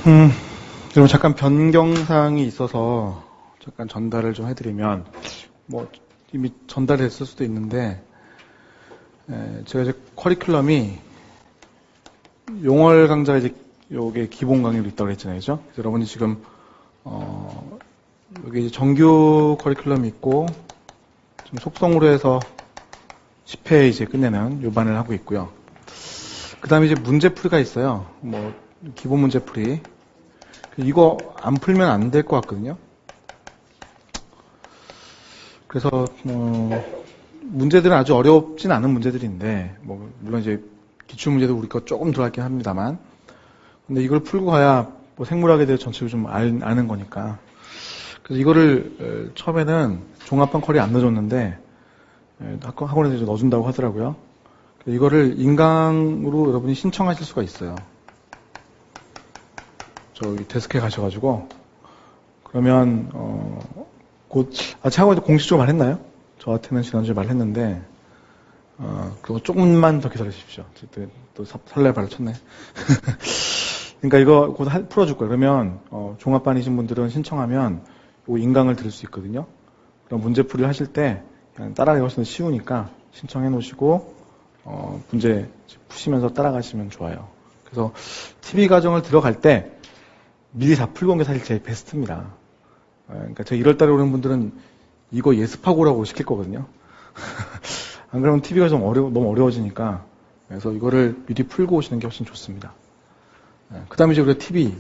그럼 잠깐 변경사항이 있어서 잠깐 전달을 좀 해드리면, 뭐, 이미 전달했을 수도 있는데, 제가 이제 커리큘럼이 용월 강좌가 이제 요게 기본 강의로 있다고 했잖아요. 그죠? 그래서 여러분이 지금, 여기 이제 정규 커리큘럼이 있고, 좀 속성으로 해서 10회 이제 끝내는 요반을 하고 있고요. 그 다음에 이제 문제풀이가 있어요. 뭐, 기본 문제풀이. 이거 안 풀면 안 될 것 같거든요. 그래서, 문제들은 아주 어렵진 않은 문제들인데, 뭐, 물론 이제 기출문제도 우리 거 조금 들어갔긴 합니다만, 근데 이걸 풀고 가야 뭐 생물학에 대해 전체를 좀 아는 거니까. 그래서 이거를 처음에는 종합반 컬이 안 넣어줬는데, 학원에서 이제 넣어준다고 하더라고요. 이거를 인강으로 여러분이 신청하실 수가 있어요. 저기 데스크에 가셔가지고 그러면 곧 제가 공식적으로 말했나요? 저한테는 지난주에 말했는데 그거 조금만 더 기다리십시오. 또 설레 발을 쳤네. 그러니까 이거 곧 풀어줄 거예요. 그러면 종합반이신 분들은 신청하면 이 인강을 들을 수 있거든요. 그럼 문제풀이를 하실 때 그냥 따라가기 훨씬 쉬우니까 신청해 놓으시고 문제 푸시면서 따라가시면 좋아요. 그래서 TV 과정을 들어갈 때 미리 다 풀고 온 게 사실 제일 베스트입니다. 그러니까 저 1월달에 오는 분들은 이거 예습하고 오라고 시킬 거거든요. 안 그러면 TV가 좀 너무 어려워지니까 그래서 이거를 미리 풀고 오시는 게 훨씬 좋습니다. 그 다음에 이제 우리가 TV.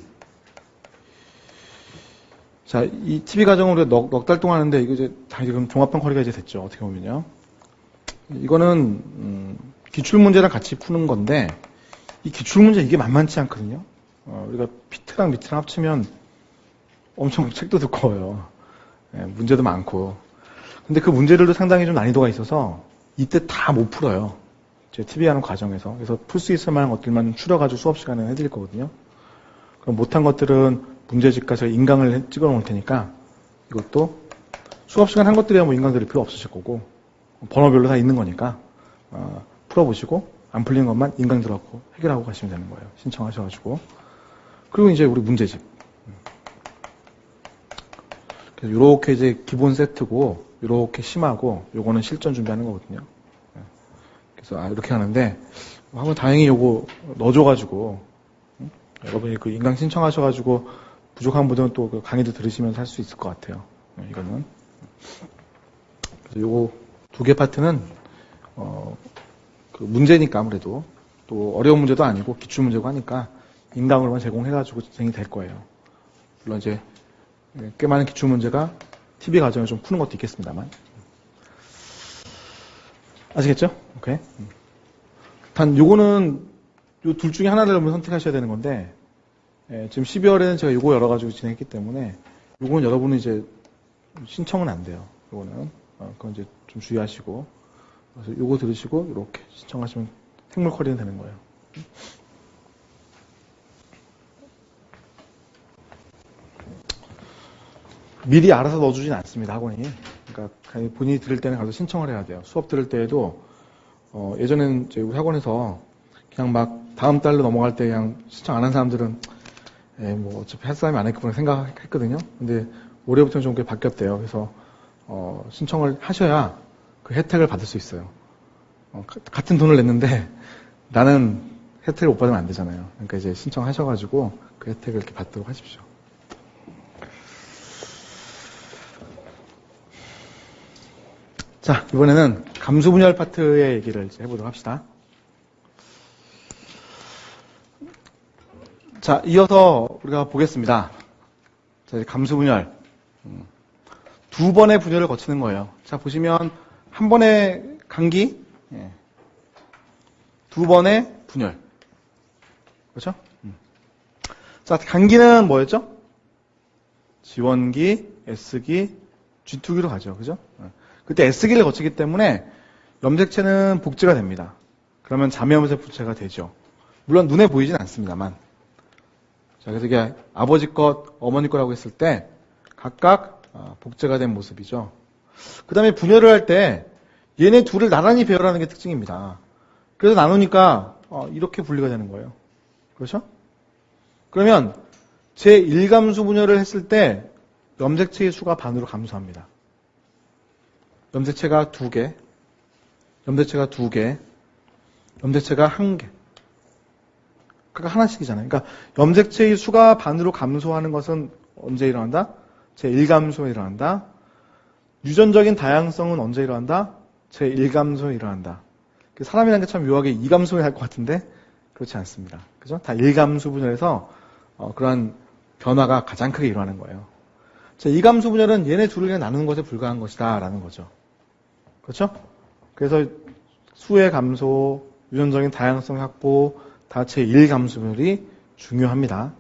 자, 이 TV 과정을 우리가 넉 달 동안 하는데 이거 이제 다 지금 종합반 커리가 이제 됐죠. 어떻게 보면요. 이거는 기출문제랑 같이 푸는 건데 이 기출문제 이게 만만치 않거든요. 우리가 피트랑 미트랑 합치면 엄청 책도 두꺼워요. 문제도 많고. 근데 그 문제들도 상당히 좀 난이도가 있어서 이때 다 못 풀어요. 제 TV 하는 과정에서. 그래서 풀 수 있을 만한 것들만 추려가지고 수업 시간에 해드릴 거거든요. 그럼 못한 것들은 문제집과 제가 인강을 찍어 놓을 테니까 이것도 수업 시간 한 것들이야 뭐 인강 드릴 필요 없으실 거고 번호별로 다 있는 거니까 풀어보시고 안 풀린 것만 인강 들어갖고 해결하고 가시면 되는 거예요. 신청하셔가지고. 그리고 이제 우리 문제집. 그래서 요렇게 이제 기본 세트고 요렇게 심하고 요거는 실전 준비하는 거거든요. 그래서 이렇게 하는데 한번 다행히 요거 넣어줘가지고 여러분이 그 인강 신청하셔가지고 부족한 분들은 또 그 강의도 들으시면서 할 수 있을 것 같아요. 이거는. 그래서 요거 두 개 파트는 그 문제니까 아무래도 또 어려운 문제도 아니고 기출 문제고 하니까 인강으로만 제공해가지고 진행이 될 거예요. 물론 이제 꽤 많은 기출 문제가 TV 과정을 좀 푸는 것도 있겠습니다만. 아시겠죠? 오케이. 단 요거는 요 둘 중에 하나를 여러분 선택하셔야 되는 건데 지금 12월에는 제가 요거 열어가지고 진행했기 때문에 요거는 여러분은 이제 신청은 안 돼요. 요거는 그건 이제 좀 주의하시고 그래서 요거 들으시고 이렇게 신청하시면 생물 커리는 되는 거예요. 미리 알아서 넣어주진 않습니다, 학원이. 그러니까 본인이 들을 때는 가서 신청을 해야 돼요. 수업 들을 때에도 예전에는 우리 학원에서 그냥 막 다음 달로 넘어갈 때 그냥 신청 안 한 사람들은 뭐 어차피 할 사람이 안 했구나 생각했거든요. 근데 올해부터는 좀 그게 바뀌었대요. 그래서 신청을 하셔야 그 혜택을 받을 수 있어요. 같은 돈을 냈는데 나는 혜택을 못 받으면 안 되잖아요. 그러니까 이제 신청하셔가지고 그 혜택을 이렇게 받도록 하십시오. 자, 이번에는 감수 분열 파트의 얘기를 이제 해보도록 합시다. 자, 이어서 우리가 보겠습니다. 자, 이제 감수 분열. 두 번의 분열을 거치는 거예요. 자, 보시면 한 번의 감기, 두 번의 분열. 그렇죠? 자, 감기는 뭐였죠? 지원기, S기, G2기로 가죠. 그죠? 그때 S기를 거치기 때문에 염색체는 복제가 됩니다. 그러면 자매염색 부체가 되죠. 물론 눈에 보이진 않습니다만. 자, 그래서 이게 아버지 것, 어머니 거라고 했을 때 각각 복제가 된 모습이죠. 그 다음에 분열을 할 때 얘네 둘을 나란히 배열하는 게 특징입니다. 그래서 나누니까 이렇게 분리가 되는 거예요. 그렇죠? 그러면 제1감수 분열을 했을 때 염색체의 수가 반으로 감소합니다. 염색체가 2개, 염색체가 2개, 염색체가 1개. 그러니까 하나씩이잖아요. 그러니까 염색체의 수가 반으로 감소하는 것은 언제 일어난다? 제1감소에 일어난다. 유전적인 다양성은 언제 일어난다? 제1감소에 일어난다. 사람이라는 게 참 묘하게 2감소에 할 것 같은데 그렇지 않습니다. 그죠? 다 1감수 분열에서 그러한 변화가 가장 크게 일어나는 거예요. 제2감수 분열은 얘네 둘을 그냥 나누는 것에 불과한 것이다 라는 거죠. 그렇죠? 그래서 수의 감소, 유전적인 다양성 확보, 다 제1감수 분열이 중요합니다.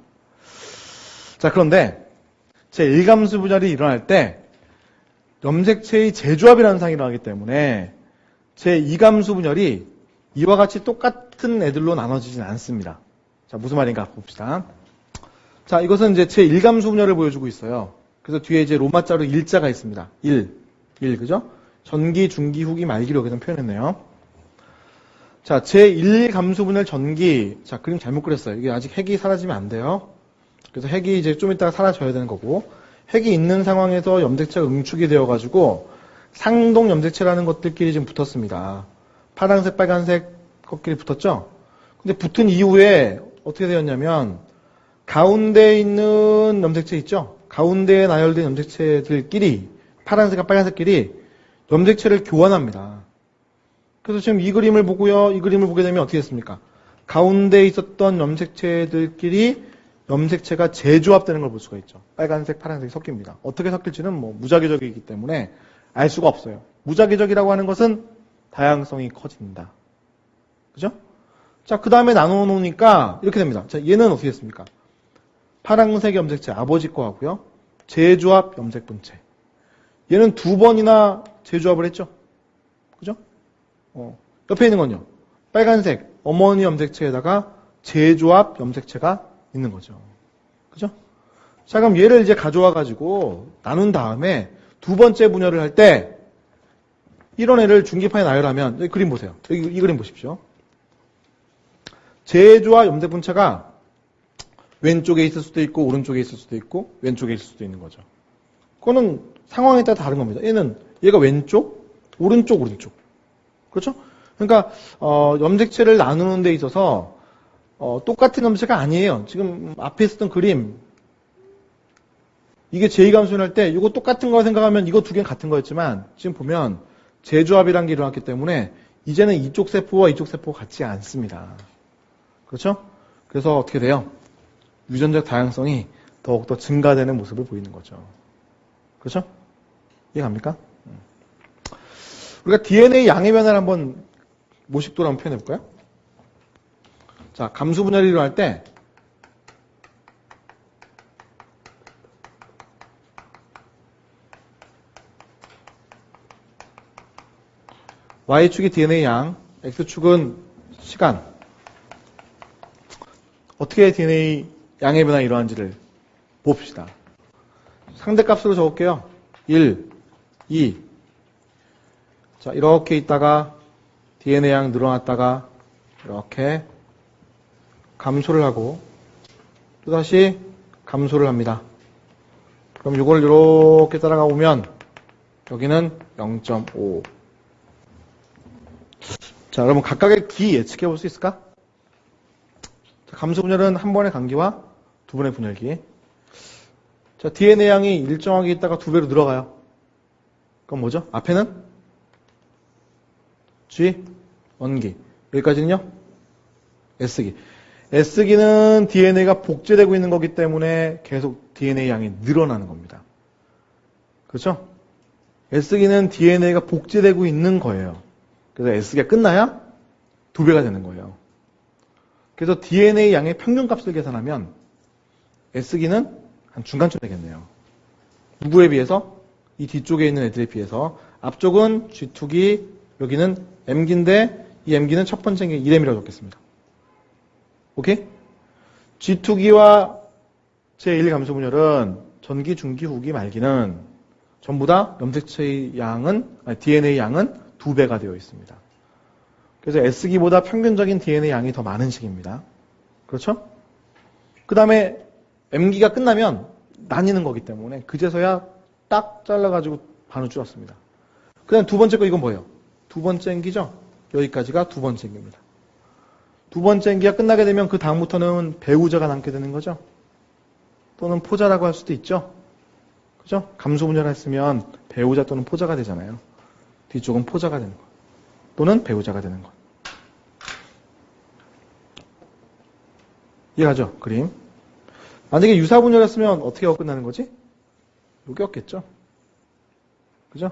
자, 그런데 제1감수 분열이 일어날 때 염색체의 재조합이라는 현상이 일어나기 때문에 제2감수 분열이 이와 같이 똑같은 애들로 나눠지진 않습니다. 자, 무슨 말인가 봅시다. 자, 이것은 이제 제1감수 분열을 보여주고 있어요. 그래서 뒤에 이제 로마자로 일자가 있습니다. 1, 그죠? 전기, 중기, 후기, 말기로 여기서 표현했네요. 자, 제1감수 분열 전기. 자, 그림 잘못 그렸어요. 이게 아직 핵이 사라지면 안 돼요. 그래서 핵이 이제 좀 이따가 사라져야 되는 거고, 핵이 있는 상황에서 염색체가 응축이 되어가지고 상동 염색체라는 것들끼리 지금 붙었습니다. 파란색, 빨간색 것끼리 붙었죠? 근데 붙은 이후에 어떻게 되었냐면 가운데에 있는 염색체 있죠? 가운데에 나열된 염색체들끼리 파란색과 빨간색끼리 염색체를 교환합니다. 그래서 지금 이 그림을 보고요. 이 그림을 보게 되면 어떻게 됐습니까? 가운데에 있었던 염색체들끼리 염색체가 재조합되는 걸 볼 수가 있죠. 빨간색, 파란색이 섞입니다. 어떻게 섞일지는 뭐 무작위적이기 때문에 알 수가 없어요. 무작위적이라고 하는 것은 다양성이 커진다. 그죠? 자, 그 다음에 나눠 놓으니까 이렇게 됩니다. 자, 얘는 어떻게 됐습니까? 파란색 염색체 아버지 거 하고요. 재조합 염색 분체. 얘는 2번이나 재조합을 했죠. 그죠? 옆에 있는 건요. 빨간색 어머니 염색체에다가 재조합 염색체가 있는 거죠. 그죠? 자, 그럼 얘를 이제 가져와 가지고 나눈 다음에 두 번째 분열을 할 때 이런 애를 중기판에 나열하면 여기 그림 보세요. 여기 이 그림 보십시오. 재조합 염색 분체가 왼쪽에 있을 수도 있고 오른쪽에 있을 수도 있고 왼쪽에 있을 수도 있는 거죠. 그거는 상황에 따라 다른 겁니다. 얘가 왼쪽, 오른쪽. 그렇죠? 그러니까 염색체를 나누는 데 있어서 똑같은 염색체가 아니에요. 지금 앞에 있었던 그림 이게 제2감수를 할 때 이거 똑같은 거 생각하면 이거 두 개는 같은 거였지만 지금 보면 재조합이라는 게 일어났기 때문에 이제는 이쪽 세포와 이쪽 세포가 같지 않습니다. 그렇죠? 그래서 어떻게 돼요? 유전적 다양성이 더욱더 증가되는 모습을 보이는 거죠. 그렇죠? 이해갑니까? 우리가 DNA 양의 변화를 한번 모식도로 한번 표현해 볼까요? 자, 감수 분열이 일어날 때 Y축이 DNA 양, X축은 시간. 어떻게 DNA 양의 변화가 일어나는지를 봅시다. 상대값으로 적을게요. 1, 2. 자, 이렇게 있다가 DNA 양 늘어났다가 이렇게 감소를 하고 또다시 감소를 합니다. 그럼 이걸 이렇게 따라가 보면 여기는 0.5. 자, 여러분 각각의 기 예측해 볼 수 있을까? 감소 분열은 한 번의 감기와 두 번의 분열기. 자, DNA 양이 일정하게 있다가 두 배로 늘어가요. 그럼 뭐죠? 앞에는 G, 원기. 여기까지는요? S기. S기는 DNA가 복제되고 있는 거기 때문에 계속 DNA 양이 늘어나는 겁니다. 그렇죠? S기는 DNA가 복제되고 있는 거예요. 그래서 S기가 끝나야 두 배가 되는 거예요. 그래서 DNA 양의 평균값을 계산하면 S기는 한 중간쯤 되겠네요. 누구에 비해서? 이 뒤쪽에 있는 애들에 비해서. 앞쪽은 G2기, 여기는 M기인데 이 M기는 첫 번째 게 1M이라고 적겠습니다. 오케이? G2기와 제1 감소 분열은 전기, 중기, 후기, 말기는 전부 다 염색체의 양은, DNA 양은 2배가 되어 있습니다. 그래서 S기보다 평균적인 DNA 양이 더 많은 식입니다. 그렇죠? 그 다음에 M기가 끝나면 나뉘는 거기 때문에 그제서야 딱 잘라가지고 반으로 줄였습니다. 그다음 두 번째 거 이건 뭐예요? 두 번째 M기죠? 여기까지가 두 번째 M기입니다. 두 번째 M기가 끝나게 되면 그 다음부터는 배우자가 남게 되는 거죠. 또는 포자라고 할 수도 있죠. 그죠? 감소분열을 했으면 배우자 또는 포자가 되잖아요. 뒤쪽은 포자가 되는 거. 또는 배우자가 되는 거. 이해가죠? 그림. 만약에 유사분열했으면 어떻게 하고 끝나는 거지? 여기였겠죠. 그죠?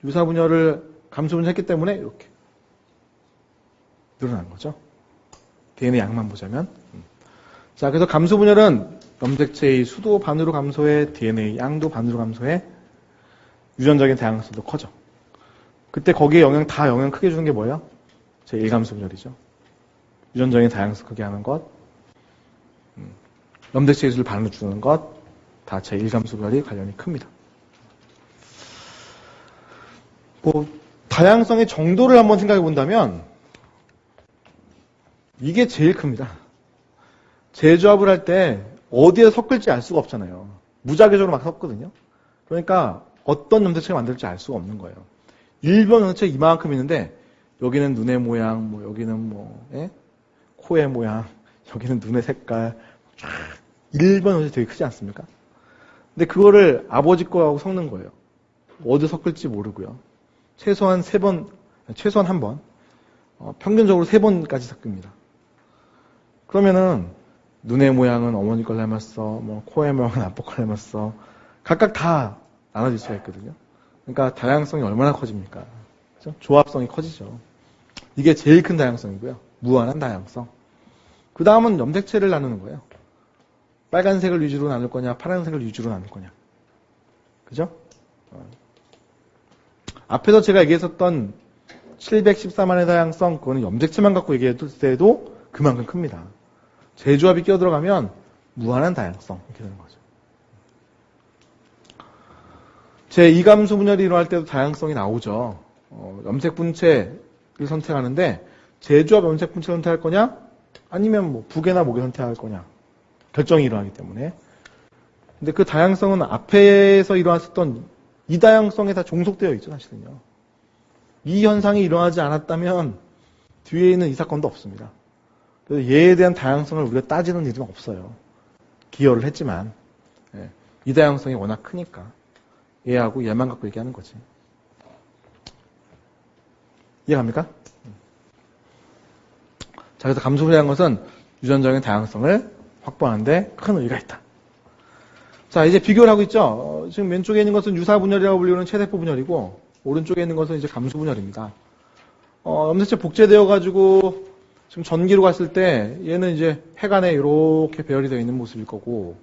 유사분열을 감소분열했기 때문에 이렇게 늘어난 거죠. DNA 양만 보자면. 자, 그래서 감소분열은 염색체의 수도 반으로 감소해, DNA 양도 반으로 감소해, 유전적인 다양성도 커져. 그때 거기에 영향 크게 주는 게 뭐예요? 제1감소분열이죠. 유전적인 다양성 크게 하는 것, 염색체의 수를 반으로 주는 것, 다 제1감소분열이 관련이 큽니다. 다양성의 정도를 한번 생각해 본다면, 이게 제일 큽니다. 재조합을 할 때 어디에 섞을지 알 수가 없잖아요. 무작위적으로 막 섞거든요. 그러니까 어떤 염색체가 만들지 알 수가 없는 거예요. 일본 염색체 이만큼 있는데 여기는 눈의 모양, 여기는 코의 모양, 여기는 눈의 색깔, 일본 염색체 되게 크지 않습니까? 근데 그거를 아버지 거하고 섞는 거예요. 어디 섞을지 모르고요. 최소한 한 번, 평균적으로 3번까지 섞입니다. 그러면은 눈의 모양은 어머니 걸 닮았어, 코의 모양은 아빠 걸 닮았어. 각각 다 나눠질 수가 있거든요. 그러니까 다양성이 얼마나 커집니까? 그렇죠? 조합성이 커지죠. 이게 제일 큰 다양성이고요. 무한한 다양성. 그 다음은 염색체를 나누는 거예요. 빨간색을 위주로 나눌 거냐, 파란색을 위주로 나눌 거냐. 그죠? 앞에서 제가 얘기했었던 714만의 다양성, 그거는 염색체만 갖고 얘기했을 때도 그만큼 큽니다. 재조합이 끼어들어가면 무한한 다양성, 이렇게 되는 거죠. 제2감소 분열이 일어날 때도 다양성이 나오죠. 염색 분체를 선택하는데 재조합 염색 분체를 선택할 거냐, 아니면 북이나 목을 선택할 거냐 결정이 일어나기 때문에. 근데 그 다양성은 앞에서 일어났었던 이 다양성에 다 종속되어 있죠, 사실은요. 이 현상이 일어나지 않았다면 뒤에 있는 이 사건도 없습니다. 그래서 얘에 대한 다양성을 우리가 따지는 일은 없어요. 기여를 했지만 이 다양성이 워낙 크니까 얘하고 얘만 갖고 얘기하는 거지. 이해갑니까? 자, 그래서 감소분열이라는 것은 유전적인 다양성을 확보하는데 큰 의의가 있다. 자, 이제 비교를 하고 있죠. 지금 왼쪽에 있는 것은 유사분열이라고 불리는 체세포 분열이고 오른쪽에 있는 것은 이제 감소분열입니다. 염색체 복제되어가지고 지금 전기로 갔을 때 얘는 이제 핵안에 이렇게 배열이 되어 있는 모습일 거고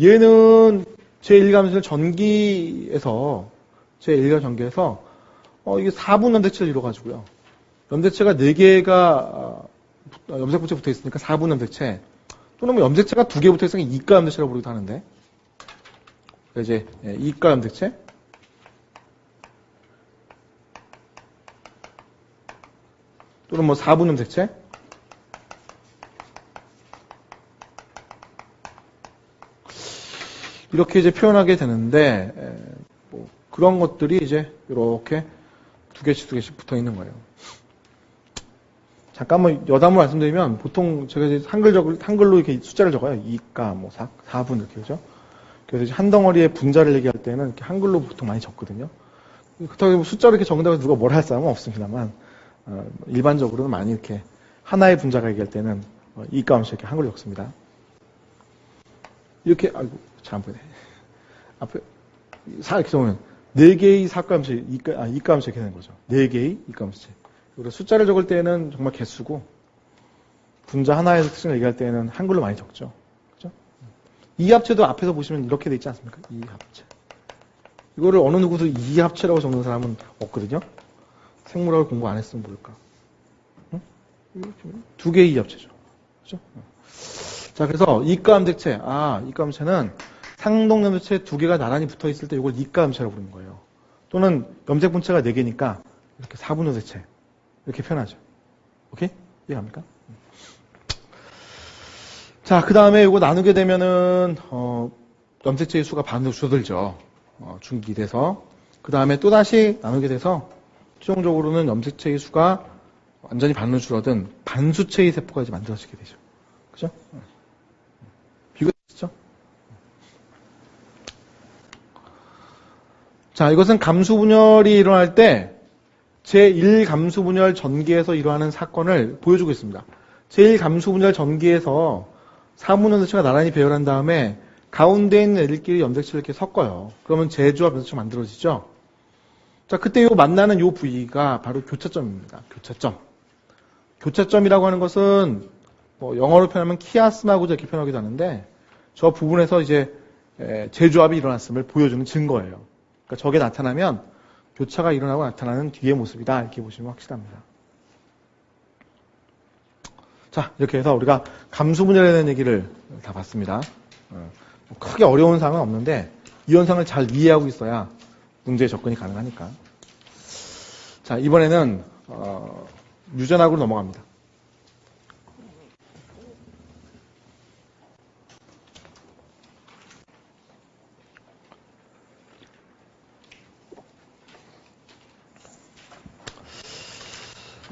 얘는 제1감소를 전기에서 제1감 전기에서 이게 4분 염색체를 이루어가지고요. 염색체가 4개가 염색 분체 붙어 있으니까 4분 염색체 또는 염색체가 2개 붙어 있으니까 이가 염색체라고 부르기도 하는데 이제 이가 염색체 또는 4분 염색체 이렇게 이제 표현하게 되는데 그런 것들이 이제 이렇게 두 개씩 붙어 있는 거예요. 잠깐만 여담을 말씀드리면 보통 제가 이제 한글로 이렇게 숫자를 적어요. 2가 4분 이렇게 그죠? 그래서 이제 한 덩어리의 분자를 얘기할 때는 이렇게 한글로 보통 많이 적거든요. 그렇다고 숫자로 이렇게 적는다고 누가 뭘 할 사람은 없습니다만 일반적으로는 많이 이렇게 하나의 분자가 얘기할 때는 2가 함수 이렇게 한글로 적습니다. 이렇게 아이고 잘 안 보이네. 앞에 이렇게 적으면 4개의 사가함수, 이가함수 이렇게 되는 거죠. 4개의 이가함수. 그리고 숫자를 적을 때는 정말 개수고 분자 하나의 특징을 얘기할 때는 한글로 많이 적죠. 그죠? 이합체도 앞에서 보시면 이렇게 돼 있지 않습니까? 이합체. 이거를 어느 누구도 이합체라고 적는 사람은 없거든요. 생물학을 공부 안 했으면 모를까. 응? 2개의 이합체죠. 그죠? 자, 그래서 이가함색체. 이가함체는 상동 염색체 2개가 나란히 붙어 있을 때 이걸 이가함체라고 부르는 거예요. 또는 염색 분체가 4개니까 이렇게 4분 염색체. 이렇게 표현하죠. 오케이? 이해갑니까? 자, 그 다음에 이거 나누게 되면은, 염색체의 수가 반으로 줄어들죠. 중기 돼서. 그 다음에 또다시 나누게 돼서, 최종적으로는 염색체의 수가 완전히 반으로 줄어든 반수체의 세포가 이제 만들어지게 되죠. 그죠? 비교되시죠? 자, 이것은 감수분열이 일어날 때 제1감수분열 전기에서 일어나는 사건을 보여주고 있습니다. 제1감수분열 전기에서 사분연체가 나란히 배열한 다음에 가운데 있는 애들끼리 염색체를 이렇게 섞어요. 그러면 재조합 염색체가 만들어지죠. 자, 그때 요 만나는 요 부위가 바로 교차점입니다. 교차점. 교차점이라고 하는 것은 뭐 영어로 표현하면 키아스마고 이렇게 표현하기도 하는데 저 부분에서 이제 재조합이 일어났음을 보여주는 증거예요. 그러니까 저게 나타나면 교차가 일어나고 나타나는 뒤의 모습이다. 이렇게 보시면 확실합니다. 자, 이렇게 해서 우리가 감수분열에 대한 얘기를 다 봤습니다. 크게 어려운 사항은 없는데 이 현상을 잘 이해하고 있어야 문제에 접근이 가능하니까. 자, 이번에는 유전학으로 넘어갑니다.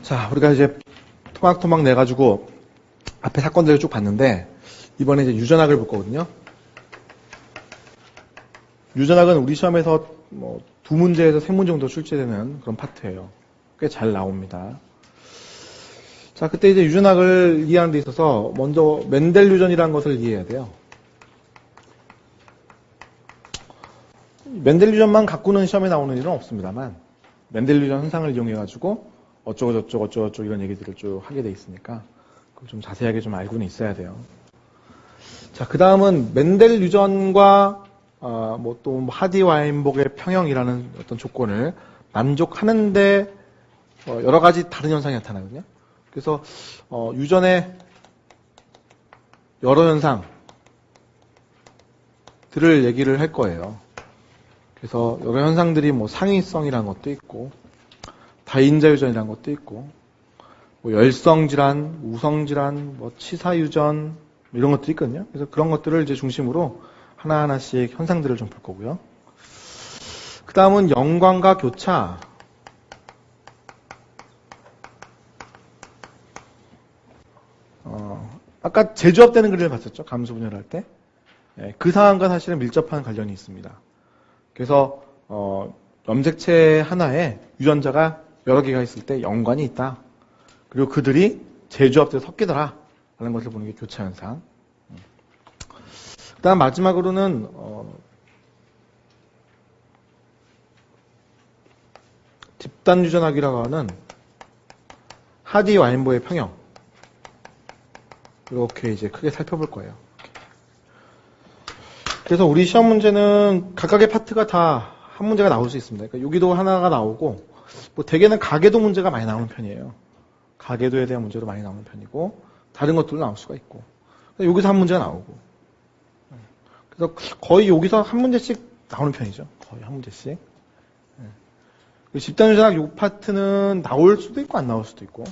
자, 우리가 이제 토막토막 내가지고 앞에 사건들을 쭉 봤는데 이번에 이제 유전학을 볼 거거든요. 유전학은 우리 시험에서 뭐 2문제에서 3문제 정도 출제되는 그런 파트예요. 꽤 잘 나옵니다. 자, 그때 이제 유전학을 이해하는 데 있어서 먼저 멘델 유전이라는 것을 이해해야 돼요. 멘델 유전만 갖고는 시험에 나오는 일은 없습니다만 멘델 유전 현상을 이용해가지고 어쩌고 이런 얘기들을 쭉 하게 돼 있으니까 좀 자세하게 좀 알고는 있어야 돼요. 자, 그 다음은 멘델 유전과 뭐 또 하디 와인복의 평형이라는 어떤 조건을 만족하는데 여러 가지 다른 현상이 나타나거든요. 그래서 유전의 여러 현상들을 얘기를 할 거예요. 그래서 여러 현상들이 뭐 상위성이라는 것도 있고 다인자 유전이라는 것도 있고 뭐 열성 질환, 우성 질환, 뭐 치사 유전 이런 것들이 있거든요. 그래서 그런 것들을 이제 중심으로 하나하나씩 현상들을 좀 볼 거고요. 그 다음은 영광과 교차. 아까 재조합되는 그림을 봤었죠. 감수분열할 때. 그 상황과 사실은 밀접한 관련이 있습니다. 그래서 염색체 하나에 유전자가 여러 개가 있을 때 연관이 있다. 그리고 그들이 재조합돼서 섞이더라. 라는 것을 보는 게 교차 현상. 그 다음 마지막으로는 집단 유전학이라고 하는 하디 와인보의 평형. 이렇게 이제 크게 살펴볼 거예요. 그래서 우리 시험 문제는 각각의 파트가 다 한 문제가 나올 수 있습니다. 그러니까 여기도 하나가 나오고, 뭐 대개는 가계도 문제가 많이 나오는 편이에요. 가계도에 대한 문제로 많이 나오는 편이고, 다른 것들도 나올 수가 있고. 여기서 한 문제가 나오고. 그래서 거의 여기서 한 문제씩 나오는 편이죠. 거의 한 문제씩. 집단유전학 요 파트는 나올 수도 있고 안 나올 수도 있고.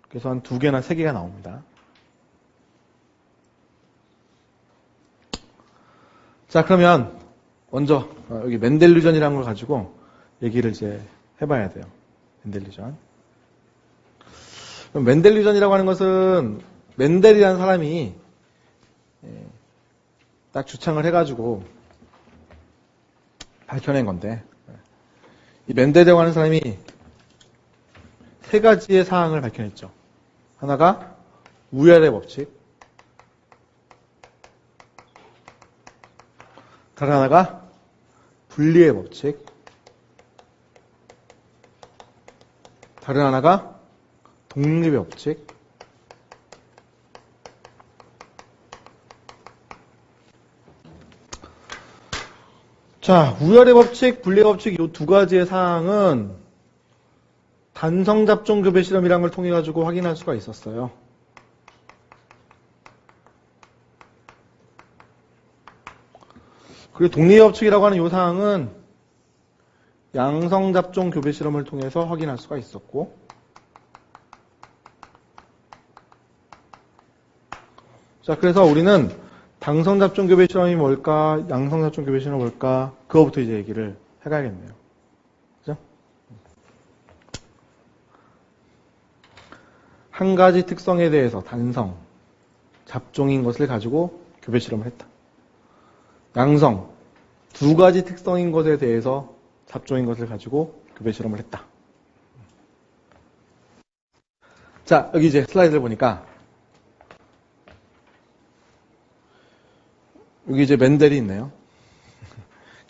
그래서 한 2개나 3개가 나옵니다. 자, 그러면 먼저 여기 멘델 유전이라는 걸 가지고 얘기를 이제 해봐야 돼요. 멘델 유전. 멘델 유전이라고 하는 것은 멘델이라는 사람이 딱 주창을 해가지고 밝혀낸 건데, 이 멘델이라고 하는 사람이 3가지의 사항을 밝혀냈죠. 하나가 우열의 법칙, 다른 하나가 분리의 법칙, 다른 하나가 독립의 법칙, 자, 우열의 법칙, 분리의 법칙 이 2가지의 사항은 단성 잡종 교배 실험이라는 걸 통해 가지고 확인할 수가 있었어요. 그리고 독립의 법칙이라고 하는 이 사항은 양성 잡종 교배 실험을 통해서 확인할 수가 있었고, 자, 그래서 우리는 당성잡종 교배 실험이 뭘까, 양성잡종 교배 실험이 뭘까, 그거부터 이제 얘기를 해가야겠네요. 그죠? 한 가지 특성에 대해서 단성, 잡종인 것을 가지고 교배 실험을 했다. 양성, 두 가지 특성인 것에 대해서 잡종인 것을 가지고 교배 실험을 했다. 자, 여기 이제 슬라이드를 보니까 여기 이제 멘델이 있네요.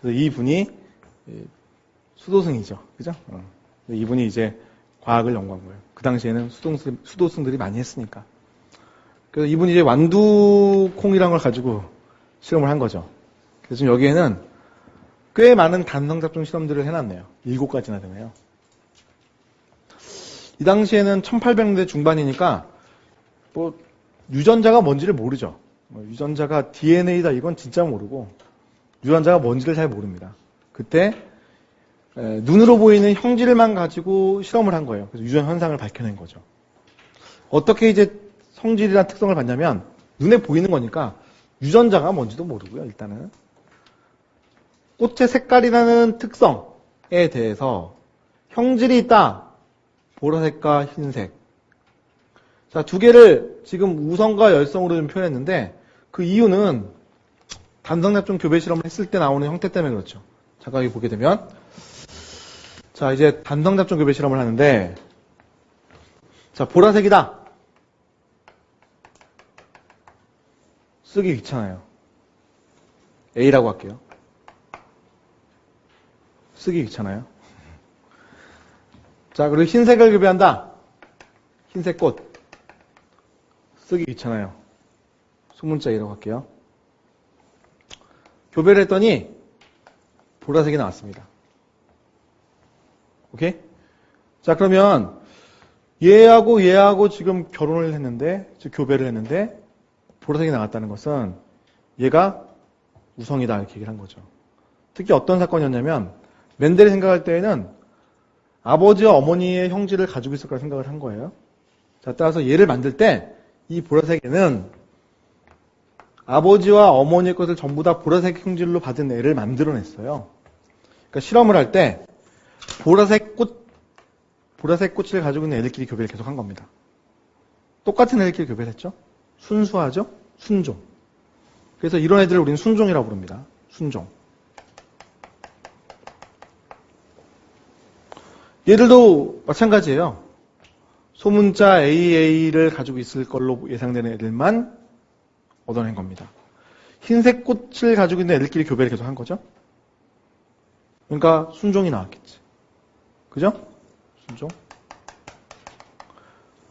그래서 이분이 수도승이죠. 그죠? 이분이 이제 과학을 연구한 거예요. 그 당시에는 수도승들이 많이 했으니까. 그래서 이분이 이제 완두콩이라는 걸 가지고 실험을 한 거죠. 그래서 지금 여기에는 꽤 많은 단성잡종 실험들을 해놨네요. 7가지나 되네요. 이 당시에는 1800년대 중반이니까 뭐 유전자가 뭔지를 모르죠. 유전자가 DNA다 이건 진짜 모르고 유전자가 뭔지를 잘 모릅니다. 그때 눈으로 보이는 형질만 가지고 실험을 한 거예요. 그래서 유전 현상을 밝혀낸 거죠. 어떻게 이제 성질이란 특성을 봤냐면 눈에 보이는 거니까 유전자가 뭔지도 모르고요. 일단은 꽃의 색깔이라는 특성에 대해서 형질이 있다. 보라색과 흰색. 자, 두 개를 지금 우성과 열성으로 좀 표현했는데 그 이유는 단성잡종 교배 실험을 했을 때 나오는 형태 때문에 그렇죠. 잠깐 여기 보게 되면 자, 이제 단성잡종 교배 실험을 하는데 자, 보라색이다. 쓰기 귀찮아요. A라고 할게요. 쓰기 귀찮아요. 자, 그리고 흰색을 교배한다. 흰색 꽃. 쓰기 귀찮아요. 소문자 A라고 할게요. 교배를 했더니 보라색이 나왔습니다. 오케이? 자, 그러면 얘하고 지금 결혼을 했는데, 즉 교배를 했는데 보라색이 나왔다는 것은 얘가 우성이다 이렇게 얘기를 한 거죠. 특히 어떤 사건이었냐면 멘델이 생각할 때에는 아버지와 어머니의 형질을 가지고 있을 거라 생각을 한 거예요. 자, 따라서 얘를 만들 때 이 보라색에는 아버지와 어머니의 것을 전부 다 보라색 형질로 받은 애를 만들어냈어요. 그러니까 실험을 할 때 보라색 꽃을 가지고 있는 애들끼리 교배를 계속 한 겁니다. 똑같은 애들끼리 교배를 했죠. 순수하죠? 순종. 그래서 이런 애들을 우리는 순종이라고 부릅니다. 순종. 얘들도 마찬가지예요. 소문자 AA를 가지고 있을 걸로 예상되는 애들만 얻어낸 겁니다. 흰색 꽃을 가지고 있는 애들끼리 교배를 계속 한 거죠. 그러니까 순종이 나왔겠지. 그죠? 순종.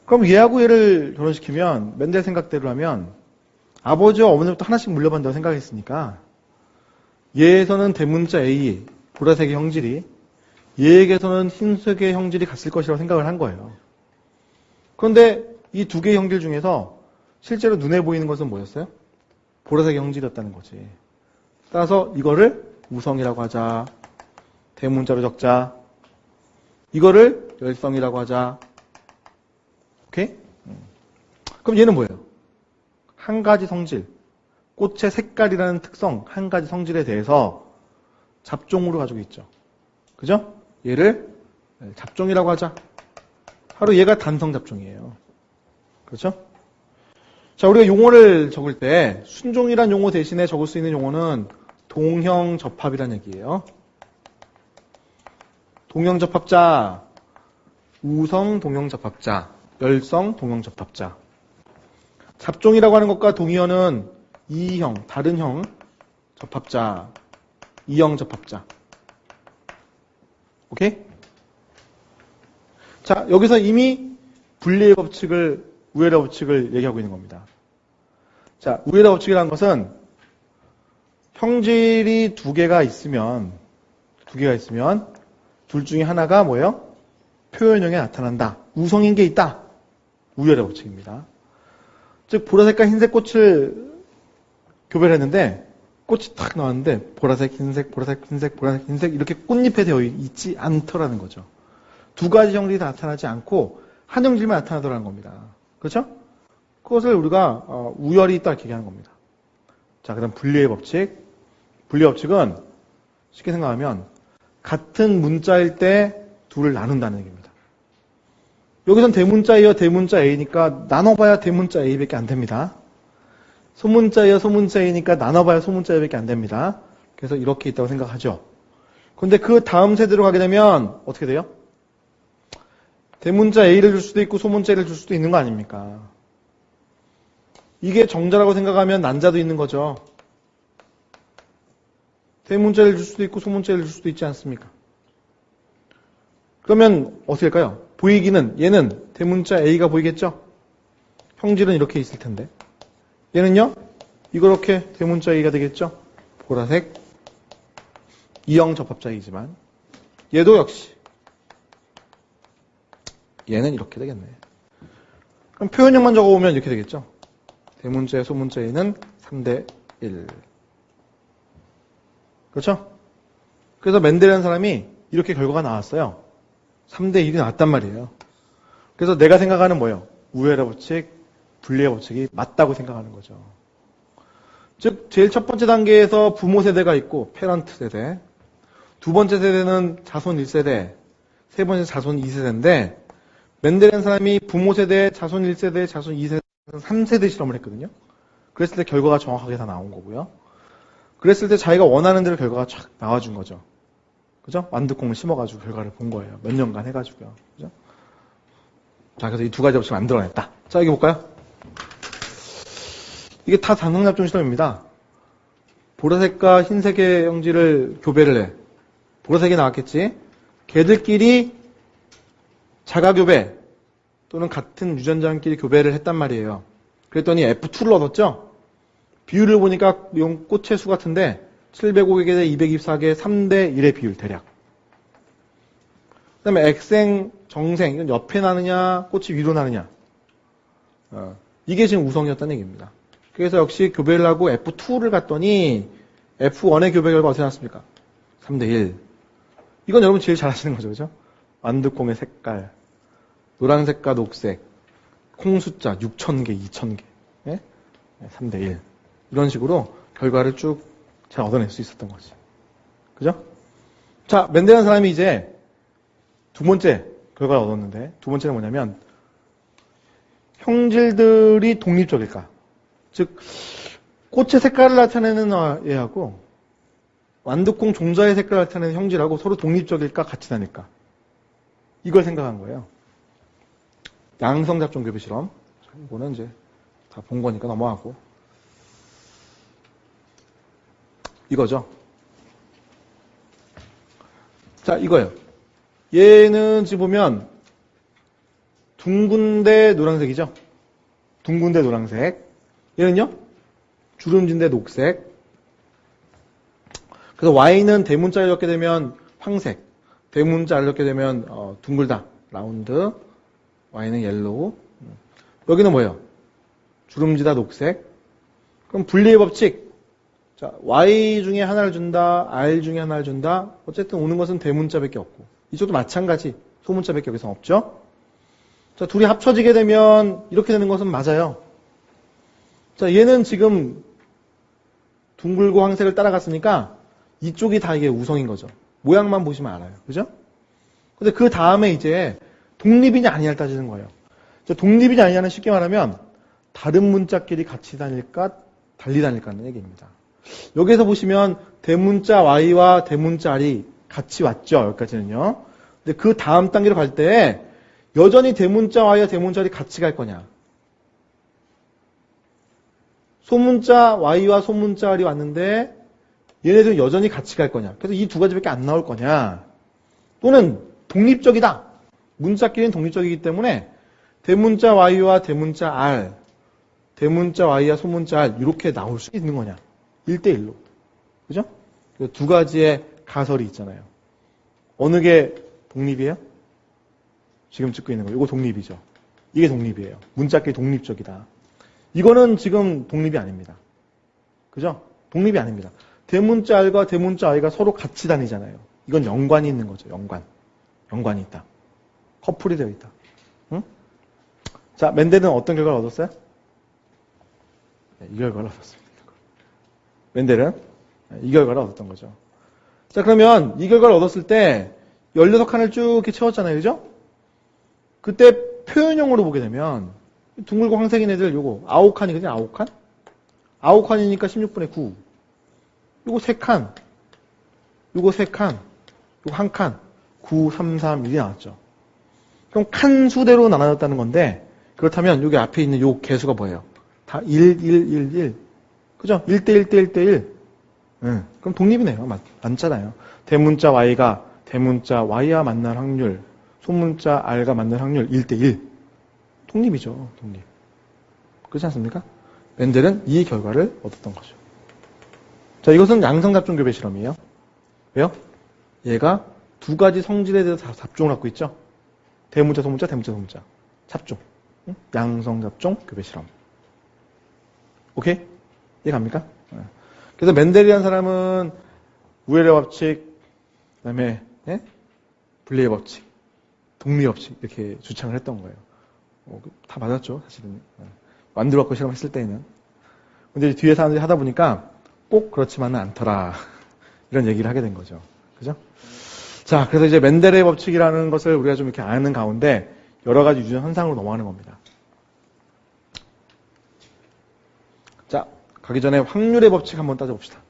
그럼 얘하고 얘를 결혼시키면 멘델 생각대로 하면 아버지와 어머니부터 하나씩 물려받는다고 생각했으니까 얘에서는 대문자 A, 보라색의 형질이 얘에게서는 흰색의 형질이 갔을 것이라고 생각을 한 거예요. 그런데 이 두 개의 형질 중에서 실제로 눈에 보이는 것은 뭐였어요? 보라색의 형질이었다는 거지. 따라서 이거를 우성이라고 하자. 대문자로 적자. 이거를 열성이라고 하자. 오케이? 그럼 얘는 뭐예요? 한 가지 성질, 꽃의 색깔이라는 특성, 한 가지 성질에 대해서 잡종으로 가지고 있죠. 그죠? 얘를 잡종이라고 하자. 바로 얘가 단성잡종이에요. 그렇죠? 자, 우리가 용어를 적을 때 순종이란 용어 대신에 적을 수 있는 용어는 동형접합이라는 얘기예요. 동형접합자, 우성 동형접합자, 열성 동형접합자. 잡종이라고 하는 것과 동의어는 이형, 다른 형 접합자, 이형 접합자. 오케이? 자, 여기서 이미 분리의 법칙을, 우열의 법칙을 얘기하고 있는 겁니다. 자, 우열의 법칙이라는 것은 형질이 두 개가 있으면 둘 중에 하나가 뭐예요? 표현형에 나타난다. 우성인 게 있다. 우열의 법칙입니다. 즉, 보라색과 흰색 꽃을 교배를 했는데 꽃이 탁 나왔는데 보라색, 흰색, 보라색, 흰색, 보라색, 흰색 이렇게 꽃잎에 되어 있지 않더라는 거죠. 두 가지 형질이 나타나지 않고 한 형질만 나타나더라는 겁니다. 그렇죠? 그것을 우리가 우열이 있다 이렇게 얘기하는 겁니다. 자, 그다음 분리의 법칙. 분리의 법칙은 쉽게 생각하면 같은 문자일 때 둘을 나눈다는 얘기입니다. 여기선 대문자이어 대문자 A니까 나눠봐야 대문자 A밖에 안 됩니다. 소문자이어 소문자 A니까 나눠봐야 소문자 A밖에 안 됩니다. 그래서 이렇게 있다고 생각하죠. 그런데 그 다음 세대로 가게 되면 어떻게 돼요? 대문자 A를 줄 수도 있고 소문자 A를 줄 수도 있는 거 아닙니까? 이게 정자라고 생각하면 난자도 있는 거죠. 대문자를 줄 수도 있고 소문자를 줄 수도 있지 않습니까? 그러면 어떻게 할까요? 보이기는 얘는 대문자 A가 보이겠죠? 형질은 이렇게 있을 텐데 얘는요? 이렇게 대문자 A가 되겠죠? 보라색 이형 접합자이지만 얘도 역시 얘는 이렇게 되겠네. 그럼 표현형만 적어보면 이렇게 되겠죠? 대문자의 소문자 A는 3대 1. 그렇죠? 그래서 맨델이라는 사람이 이렇게 결과가 나왔어요. 3대 1이 나왔단 말이에요. 그래서 내가 생각하는 뭐예요? 우열의 법칙, 분리의 법칙이 맞다고 생각하는 거죠. 즉 제일 첫 번째 단계에서 부모 세대가 있고 페런트 세대, 두 번째 세대는 자손 1세대, 세 번째 자손 2세대인데 맨델이라는 사람이 부모 세대, 자손 1세대, 자손 2세대, 3세대 실험을 했거든요. 그랬을 때 결과가 정확하게 다 나온 거고요. 그랬을 때 자기가 원하는 대로 결과가 쫙 나와준 거죠. 그죠? 완두콩을 심어가지고 결과를 본 거예요. 몇 년간 해가지고요. 그죠? 자, 그래서 이 두 가지 법칙을 만들어냈다. 자, 여기 볼까요? 이게 다 단성잡종 실험입니다. 보라색과 흰색의 형질을 교배를 해. 보라색이 나왔겠지? 걔들끼리 자가교배 또는 같은 유전자끼리 교배를 했단 말이에요. 그랬더니 F2를 얻었죠? 비율을 보니까 용 꽃의 수 같은데 705개 대 224개 3대 1의 비율 대략. 그 다음에 X생, 정생 이건 옆에 나느냐 꽃이 위로 나느냐 이게 지금 우성이었다는 얘기입니다. 그래서 역시 교배를 하고 F2를 갔더니 F1의 교배 결과 어떻게 나왔습니까? 3대 1. 이건 여러분 제일 잘 아시는 거죠. 그죠? 완두콩의 색깔 노란색과 녹색 콩 숫자 6,000개, 2,000개 예? 3대 1 이런 식으로 결과를 쭉 잘 얻어낼 수 있었던 거지. 그죠? 자, 맨델이라는 사람이 이제 두 번째 결과를 얻었는데 두 번째는 뭐냐면 형질들이 독립적일까? 즉 꽃의 색깔을 나타내는 얘하고 완두콩 종자의 색깔을 나타내는 형질하고 서로 독립적일까? 같이 다닐까? 이걸 생각한 거예요. 양성잡종 교배 실험. 이거는 이제 다 본 거니까 넘어가고. 이거죠. 자, 이거예요. 얘는 지금 보면 둥근데 노란색이죠. 둥근데 노란색. 얘는요? 주름진데 녹색. 그래서 Y는 대문자를 넣게 되면 황색. 대문자를 넣게 되면 둥글다. 라운드. Y는 옐로우. 여기는 뭐예요? 주름지다 녹색. 그럼 분리의 법칙. 자, Y 중에 하나를 준다. R 중에 하나를 준다. 어쨌든 오는 것은 대문자밖에 없고. 이쪽도 마찬가지. 소문자밖에 여기서 없죠. 자, 둘이 합쳐지게 되면 이렇게 되는 것은 맞아요. 자, 얘는 지금 둥글고 황색을 따라갔으니까 이쪽이 다 이게 우성인 거죠. 모양만 보시면 알아요. 그죠? 근데 그 다음에 이제 독립이냐 아니냐를 따지는 거예요. 자, 독립이냐 아니냐는 쉽게 말하면 다른 문자끼리 같이 다닐까 달리 다닐까는 얘기입니다. 여기에서 보시면 대문자 Y와 대문자 R이 같이 왔죠. 여기까지는요. 근데 그 다음 단계로 갈 때 여전히 대문자 Y와 대문자 R이 같이 갈 거냐. 소문자 Y와 소문자 R이 왔는데 얘네들은 여전히 같이 갈 거냐. 그래서 이 두 가지밖에 안 나올 거냐. 또는 독립적이다. 문자끼리는 독립적이기 때문에 대문자 Y와 대문자 R, 대문자 Y와 소문자 R 이렇게 나올 수 있는 거냐. 1대1로. 그죠? 두 가지의 가설이 있잖아요. 어느 게 독립이에요? 지금 찍고 있는 거. 이거 독립이죠. 이게 독립이에요. 문자끼리 독립적이다. 이거는 지금 독립이 아닙니다. 그죠? 독립이 아닙니다. 대문자 R과 대문자 I가 서로 같이 다니잖아요. 이건 연관이 있는 거죠. 연관이 있다. 커플이 되어 있다. 응? 자, 맨델은 어떤 결과를 얻었어요? 이 결과를 얻었습니다. 멘델은 이 결과를 얻었던 거죠. 자, 그러면 이 결과를 얻었을 때 16칸을 쭉 이렇게 채웠잖아요. 그죠? 그때 표현형으로 보게 되면 둥글고 황색인 애들 요거 9칸이거든요. 9칸? 9칸이니까 16분의 9. 요거 3칸. 요거 3칸. 요거 1칸. 9, 3, 3, 1이 나왔죠. 그럼 칸 수대로 나눠졌다는 건데 그렇다면 여기 앞에 있는 요 개수가 뭐예요? 다 1, 1, 1, 1. 그죠? 1대 1대 1대 1. 그럼 독립이네요. 맞잖아요. 대문자 Y가 대문자 Y와 만날 확률, 소문자 R과 만날 확률 1대 1. 독립이죠. 독립. 그렇지 않습니까? 멘델은 이 결과를 얻었던 거죠. 자, 이것은 양성잡종 교배 실험이에요. 왜요? 얘가 두 가지 성질에 대해서 잡종을 갖고 있죠. 대문자, 소문자, 대문자, 소문자. 잡종. 양성잡종 교배 실험. 오케이? 이해갑니까? 그래서 멘델이라는 사람은 우열의 법칙, 그 다음에 분리의 법칙, 독립 법칙 이렇게 주창을 했던 거예요. 다 맞았죠, 사실은. 만들어갖고 실험했을 때에는. 근데 뒤에 사람들이 하다 보니까 꼭 그렇지만은 않더라. 이런 얘기를 하게 된 거죠. 그죠? 자, 그래서 이제 멘델의 법칙이라는 것을 우리가 좀 이렇게 아는 가운데 여러 가지 유전 현상으로 넘어가는 겁니다. 자, 가기 전에 확률의 법칙 한번 따져봅시다.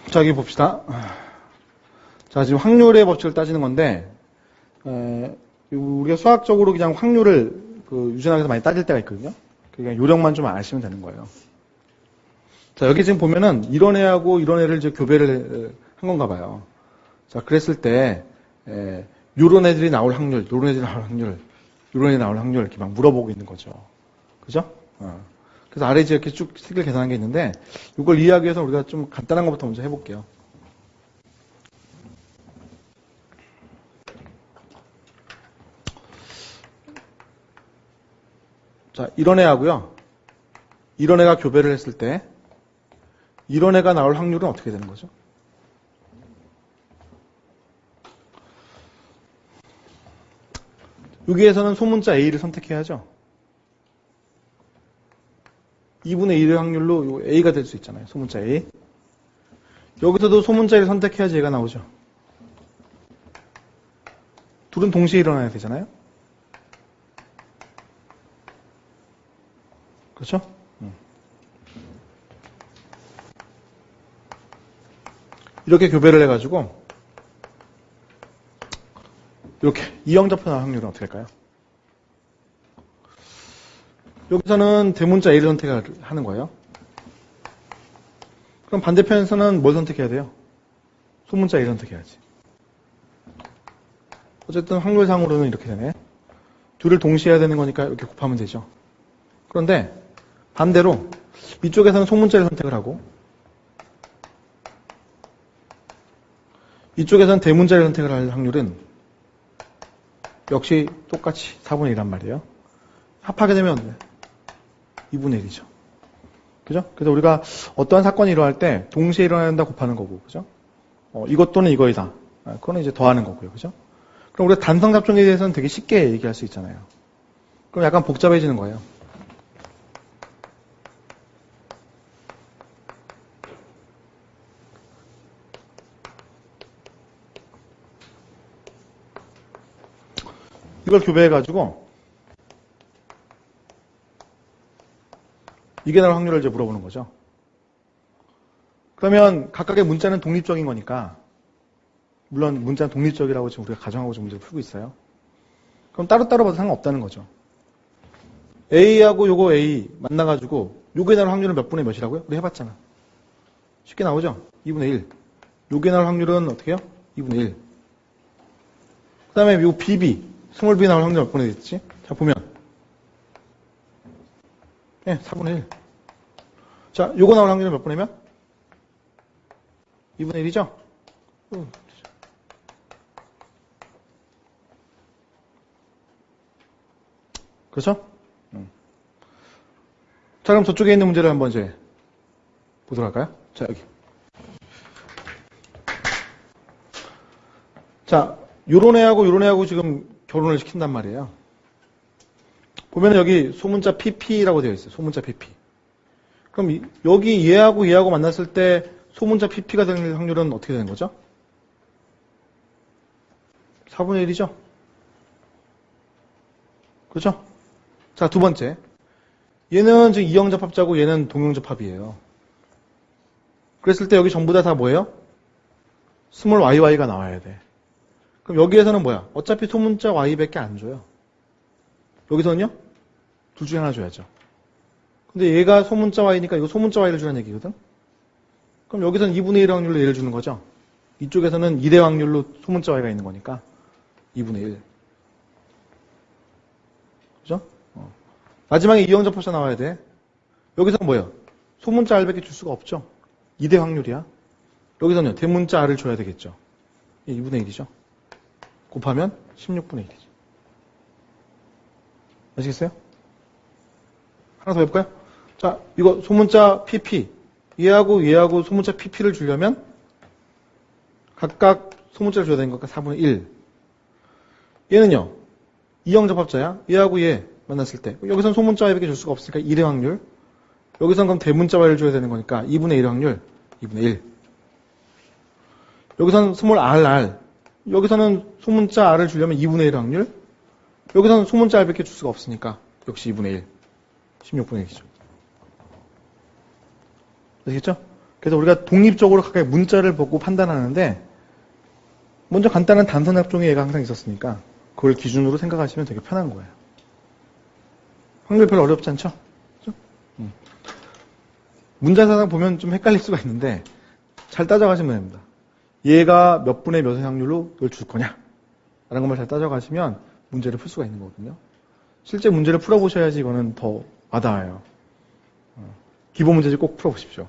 자, 여기 봅시다. 자, 지금 확률의 법칙을 따지는 건데, 우리가 수학적으로 그냥 확률을 유전학에서 많이 따질 때가 있거든요. 그냥 요령만 좀 아시면 되는 거예요. 자, 여기 지금 보면은 이런 애하고 이런 애를 이제 교배를 한 건가 봐요. 자, 그랬을 때, 요런 애들이 나올 확률, 요런 애들이 나올 확률, 요런 애들이 나올 확률 이렇게 막 물어보고 있는 거죠. 그죠? 그래서 아래 이제 이렇게 쭉 색을 계산한 게 있는데, 이걸 이해하기 위해서 우리가 좀 간단한 것부터 먼저 해볼게요. 자, 이런 애하고요. 이런 애가 교배를 했을 때, 이런 애가 나올 확률은 어떻게 되는 거죠? 여기에서는 소문자 A를 선택해야죠. 2분의 1의 확률로 A가 될 수 있잖아요. 소문자 A. 여기서도 소문자 A를 선택해야지 얘가 나오죠. 둘은 동시에 일어나야 되잖아요. 그렇죠? 이렇게 교배를 해가지고 이렇게 이형접표 나올 확률은 어떻게 할까요? 여기서는 대문자 A를 선택하는 거예요. 그럼 반대편에서는 뭘 선택해야 돼요? 소문자 A를 선택해야지. 어쨌든 확률상으로는 이렇게 되네. 둘을 동시에 해야 되는 거니까 이렇게 곱하면 되죠. 그런데 반대로 이쪽에서는 소문자를 선택을 하고 이쪽에서는 대문자를 선택을 할 확률은 역시 똑같이 4분의 1란 말이에요. 합하게 되면 2분의 1이죠. 그죠? 그래서 우리가 어떠한 사건이 일어날 때 동시에 일어난다 곱하는 거고, 그죠? 이것 또는 이거이다. 그거는 이제 더하는 거고요. 그죠? 그럼 우리가 단성 잡종에 대해서는 되게 쉽게 얘기할 수 있잖아요. 그럼 약간 복잡해지는 거예요. 이걸 교배해가지고 이게 나올 확률을 이제 물어보는 거죠. 그러면 각각의 문자는 독립적인 거니까, 물론 문자는 독립적이라고 지금 우리가 가정하고 지금 문제를 풀고 있어요. 그럼 따로따로 봐도 상관없다는 거죠. A하고 요거 A 만나가지고 요게 나올 확률은 몇 분의 몇이라고요? 우리 해봤잖아. 쉽게 나오죠? 2분의 1. 요게 나올 확률은 어떻게 해요? 2분의 1. 그 다음에 요 BB, 스몰 B 나올 확률 몇 분의 됐지? 자, 보면. 네, 4분의 1. 자, 요거 나올 확률은 몇 분의 몇? 2분의 1이죠? 그렇죠? 자, 그럼 저쪽에 있는 문제를 한번 이제 보도록 할까요? 자, 여기. 자, 요런 애하고 지금 결혼을 시킨단 말이에요. 보면 여기 소문자 PP라고 되어 있어요. 소문자 PP. 그럼 여기 얘하고 만났을 때 소문자 PP가 되는 확률은 어떻게 되는 거죠? 4분의 1이죠? 그렇죠? 자, 두 번째. 얘는 지금 이형접합자고 얘는 동형접합이에요. 그랬을 때 여기 전부 다 뭐예요? 스몰 YY가 나와야 돼. 그럼 여기에서는 뭐야? 어차피 소문자 Y밖에 안 줘요. 여기서는요? 둘 중에 하나 줘야죠. 근데 얘가 소문자 Y니까 이거 소문자 Y를 주라는 얘기거든? 그럼 여기서는 2분의 1 확률로 얘를 주는 거죠? 이쪽에서는 2대 확률로 소문자 Y가 있는 거니까 2분의 1. 그죠? 마지막에 이형접합자 나와야 돼. 여기서는 뭐예요? 소문자 R밖에 줄 수가 없죠? 2대 확률이야. 여기서는 대문자 R을 줘야 되겠죠? 2분의 1이죠? 곱하면 16분의 1이죠. 아시겠어요? 하나 더 해볼까요? 자, 이거 소문자 PP. 얘하고 소문자 PP를 주려면 각각 소문자를 줘야 되는 거니까 4분의 1. 얘는요, 이형접합자야. 얘하고 얘 만났을 때. 여기선 소문자 Y밖에 줄 수가 없으니까 1의 확률. 여기선 그럼 대문자 Y를 줘야 되는 거니까 2분의 1의 확률. 2분의 1. 여기선 스몰 RR. 여기서는 소문자 R을 주려면 2분의 1의 확률. 여기서는 소문자 R밖에 줄 수가 없으니까 역시 2분의 1. 16분의 1이죠. 아시겠죠? 그래서 우리가 독립적으로 각각의 문자를 보고 판단하는데 먼저 간단한 단선 합종의 예가 항상 있었으니까 그걸 기준으로 생각하시면 되게 편한 거예요. 확률 별로 어렵지 않죠? 그렇죠? 문자사상 보면 좀 헷갈릴 수가 있는데 잘 따져가시면 됩니다. 얘가 몇 분의 몇의 확률로 이걸 줄 거냐? 라는 것만 잘 따져가시면 문제를 풀 수가 있는 거거든요. 실제 문제를 풀어보셔야지 이거는 더 와닿아요. 기본 문제집 꼭 풀어보십시오.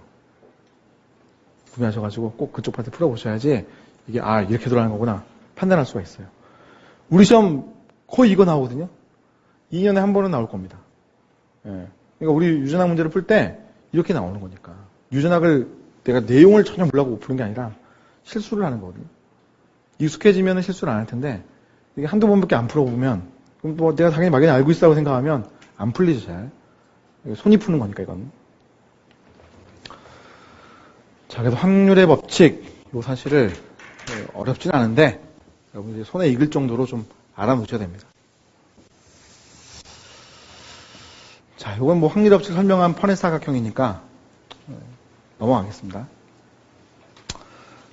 구매하셔가지고 꼭 그쪽 파트 풀어보셔야지 이게 이렇게 돌아가는 거구나 판단할 수가 있어요. 우리 시험 거의 이거 나오거든요. 2년에 한 번은 나올 겁니다. 예. 그러니까 우리 유전학 문제를 풀 때 이렇게 나오는 거니까. 유전학을 내가 내용을 전혀 몰라고 푸는 게 아니라 실수를 하는 거거든요. 익숙해지면 실수를 안 할 텐데 이게 한두 번밖에 안 풀어보면 그럼 뭐 내가 당연히 막연히 알고 있다고 생각하면 안 풀리죠 잘. 손이 푸는 거니까 이건. 자, 그래서 확률의 법칙 이 사실을 어렵진 않은데 여러분 이제 손에 익을 정도로 좀 알아놓으셔야 됩니다. 자, 이건 뭐 확률 법칙 설명한 펀의 사각형이니까 넘어가겠습니다.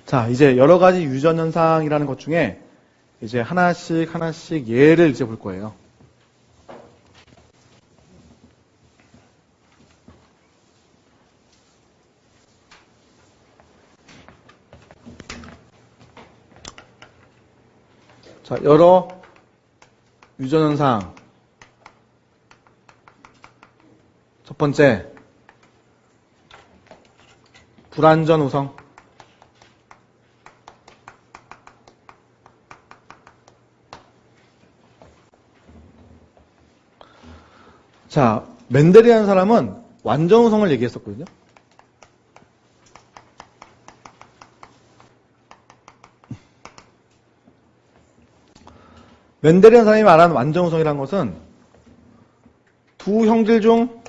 자, 이제 여러 가지 유전 현상이라는 것 중에 이제 하나씩 예를 이제 볼 거예요. 자, 여러 유전 현상. 첫 번째, 불완전 우성. 자, 멘델이라는 사람은 완전 우성을 얘기했었거든요. 멘델이라는 사람이 말하는 완전 우성이라는 것은 두 형질 중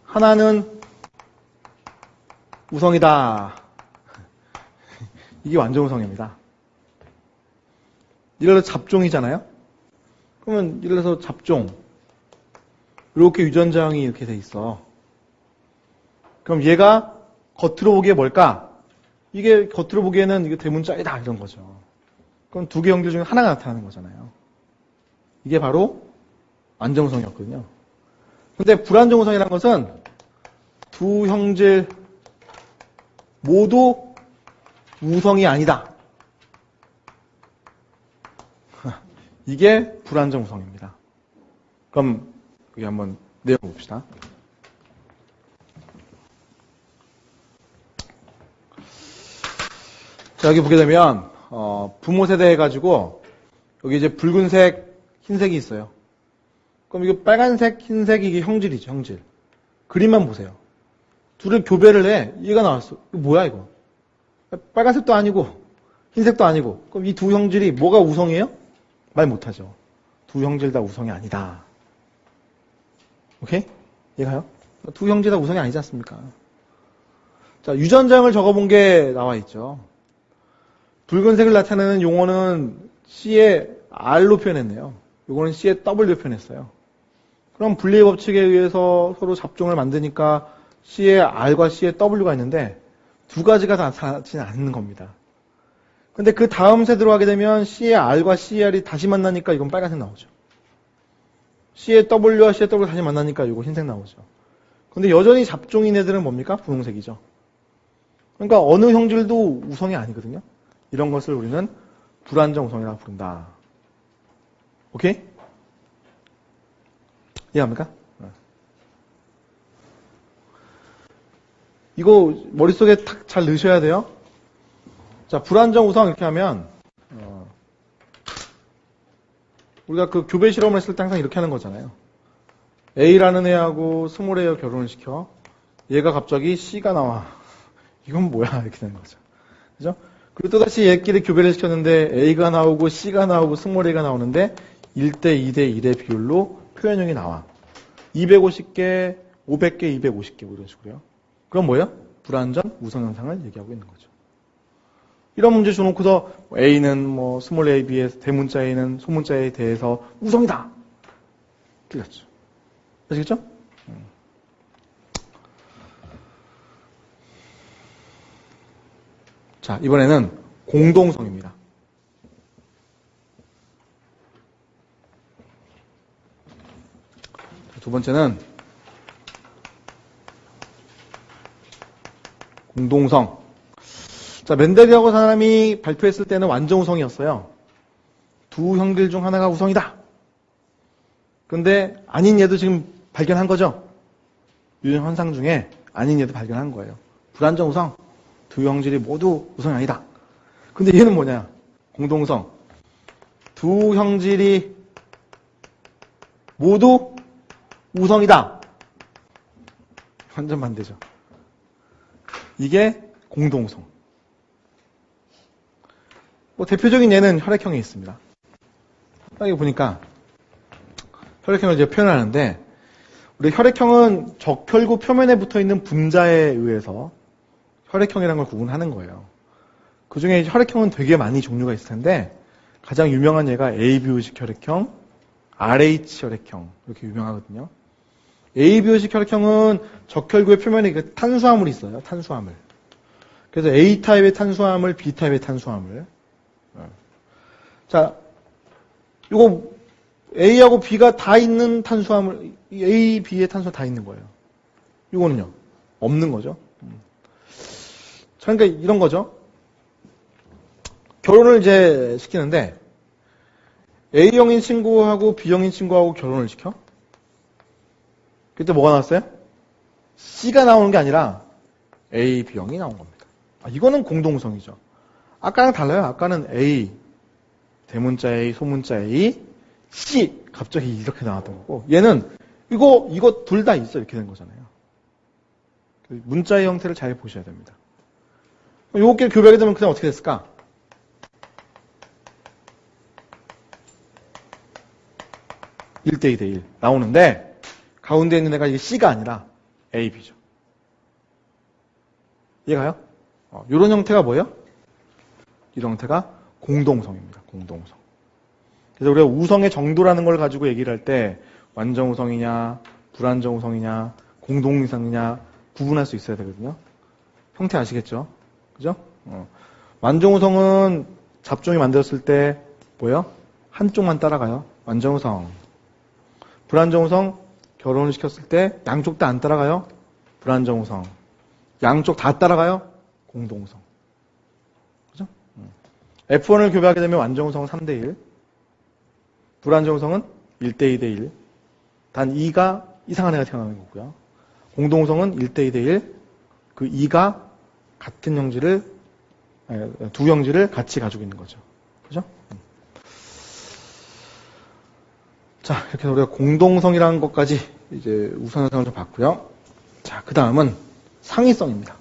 하나는 우성이다. 이게 완전 우성입니다. 예를 들어 잡종이잖아요. 그러면 예를 들어서 잡종 이렇게 유전자형이 이렇게 돼 있어. 그럼 얘가 겉으로 보기에 뭘까? 이게 겉으로 보기에는 이게 대문자이다 이런 거죠. 그럼 두 개 형질 중에 하나가 나타나는 거잖아요. 이게 바로 안정우성이었거든요. 근데 불안정우성이라는 것은 두 형질 모두 우성이 아니다. 이게 불안정우성입니다. 그럼 여기 한번 내용 봅시다. 자, 여기 보게 되면 부모 세대 해가지고 여기 이제 붉은색, 흰색이 있어요. 그럼 이게 빨간색, 흰색 이게 형질이죠, 형질. 그림만 보세요. 둘을 교배를 해. 얘가 나왔어. 이거 뭐야 이거? 빨간색도 아니고 흰색도 아니고. 그럼 이 두 형질이 뭐가 우성이에요? 말 못하죠. 두 형질 다 우성이 아니다. 오케이? 이해가요? 두 형질 다 우성이 아니지 않습니까? 자, 유전자형을 적어본 게 나와 있죠. 붉은색을 나타내는 용어는 C의 R로 표현했네요. 요거는 C의 W로 표현했어요. 그럼 분리의 법칙에 의해서 서로 잡종을 만드니까 C의 R과 C의 W가 있는데 두 가지가 다 나타나지는 않는 겁니다. 근데 그 다음 세대로 가게 되면 C의 R과 C의 R이 다시 만나니까 이건 빨간색 나오죠. C의 W와 C의 W가 다시 만나니까 이거 흰색 나오죠. 근데 여전히 잡종인 애들은 뭡니까? 분홍색이죠. 그러니까 어느 형질도 우성이 아니거든요. 이런 것을 우리는 불안정 우성이라고 부른다. 오케이? 이해합니까? 이거 머릿속에 탁 잘 넣으셔야 돼요. 자, 불안정 우성 이렇게 하면 우리가 그 교배 실험을 했을 때 항상 이렇게 하는 거잖아요. A라는 애하고 스몰 A와 결혼을 시켜. 얘가 갑자기 C가 나와. 이건 뭐야? 이렇게 되는 거죠. 그죠? 그리고 또다시 얘끼리 교배를 시켰는데 A가 나오고 C가 나오고 스몰 A가 나오는데 1대 2대 1의 비율로 표현형이 나와. 250개, 500개, 250개 뭐 이런 식으로요. 그럼 뭐예요? 불안전 우성 현상을 얘기하고 있는 거죠. 이런 문제 줘놓고서 A는 뭐 스몰 a, b에 대문자 A는 소문자 A에 대해서 우성이다. 틀렸죠. 아시겠죠? 자, 이번에는 공동성입니다. 두 번째는 공동성. 자, 멘델이라고 사람이 발표했을 때는 완전 우성이었어요. 두 형질 중 하나가 우성이다. 그런데 아닌 얘도 지금 발견한 거죠. 유전 현상 중에 아닌 얘도 발견한 거예요. 불완전 우성. 두 형질이 모두 우성이 아니다. 근데 얘는 뭐냐? 공동성. 두 형질이 모두 우성이다. 완전 반대죠. 이게 공동성. 뭐 대표적인 예는 혈액형에 있습니다. 여기 보니까 혈액형을 이제 표현하는데 우리 혈액형은 적혈구 표면에 붙어 있는 분자에 의해서 혈액형이라는 걸 구분하는 거예요. 그 중에 혈액형은 되게 많이 종류가 있을 텐데 가장 유명한 예가 ABO식 혈액형, RH 혈액형 이렇게 유명하거든요. ABO식 혈액형은 적혈구의 표면에 그 탄수화물이 있어요. 탄수화물. 그래서 A타입의 탄수화물, B타입의 탄수화물. 자, 이거 A하고 B가 다 있는 탄수화물, A, B의 탄수화물 다 있는 거예요. 이거는요, 없는 거죠. 그러니까 이런 거죠. 결혼을 이제 시키는데 A형인 친구하고 B형인 친구하고 결혼을 시켜? 그때 뭐가 나왔어요? C가 나오는 게 아니라 A, B형이 나온 겁니다. 이거는 공동성이죠. 아까랑 달라요. 아까는 A, 대문자 A, 소문자 A, C 갑자기 이렇게 나왔던 거고 얘는 이거 둘 다 있어 이렇게 된 거잖아요. 문자의 형태를 잘 보셔야 됩니다. 요것끼리 교배하게 되면 그냥 어떻게 됐을까? (1대 2대 1) 나오는데 가운데 있는 애가 이게 C가 아니라 A, B죠. 이해가요? 이런 형태가 뭐예요? 이런 형태가 공동성입니다. 공동성. 그래서 우리가 우성의 정도라는 걸 가지고 얘기를 할 때 완전 우성이냐, 불안정성이냐, 공동이상이냐 구분할 수 있어야 되거든요. 형태 아시겠죠? 그죠? 완전우성은 잡종이 만들었을 때 뭐예요? 한쪽만 따라가요. 완전우성. 불안정우성 결혼을 시켰을 때 양쪽 다 안 따라가요. 불안정우성. 양쪽 다 따라가요. 공동우성. 그죠? F1을 교배하게 되면 완전우성은 3대1. 불안정우성은 1대2대1. 단 2가 이상한 애가 태어나는 거고요. 공동우성은 1대2대1. 그 2가 같은 형질을, 두 형질을 같이 가지고 있는 거죠. 그죠? 자, 이렇게 해서 우리가 공동성이라는 것까지 이제 우선성을 좀 봤고요. 자, 그 다음은 상위성입니다.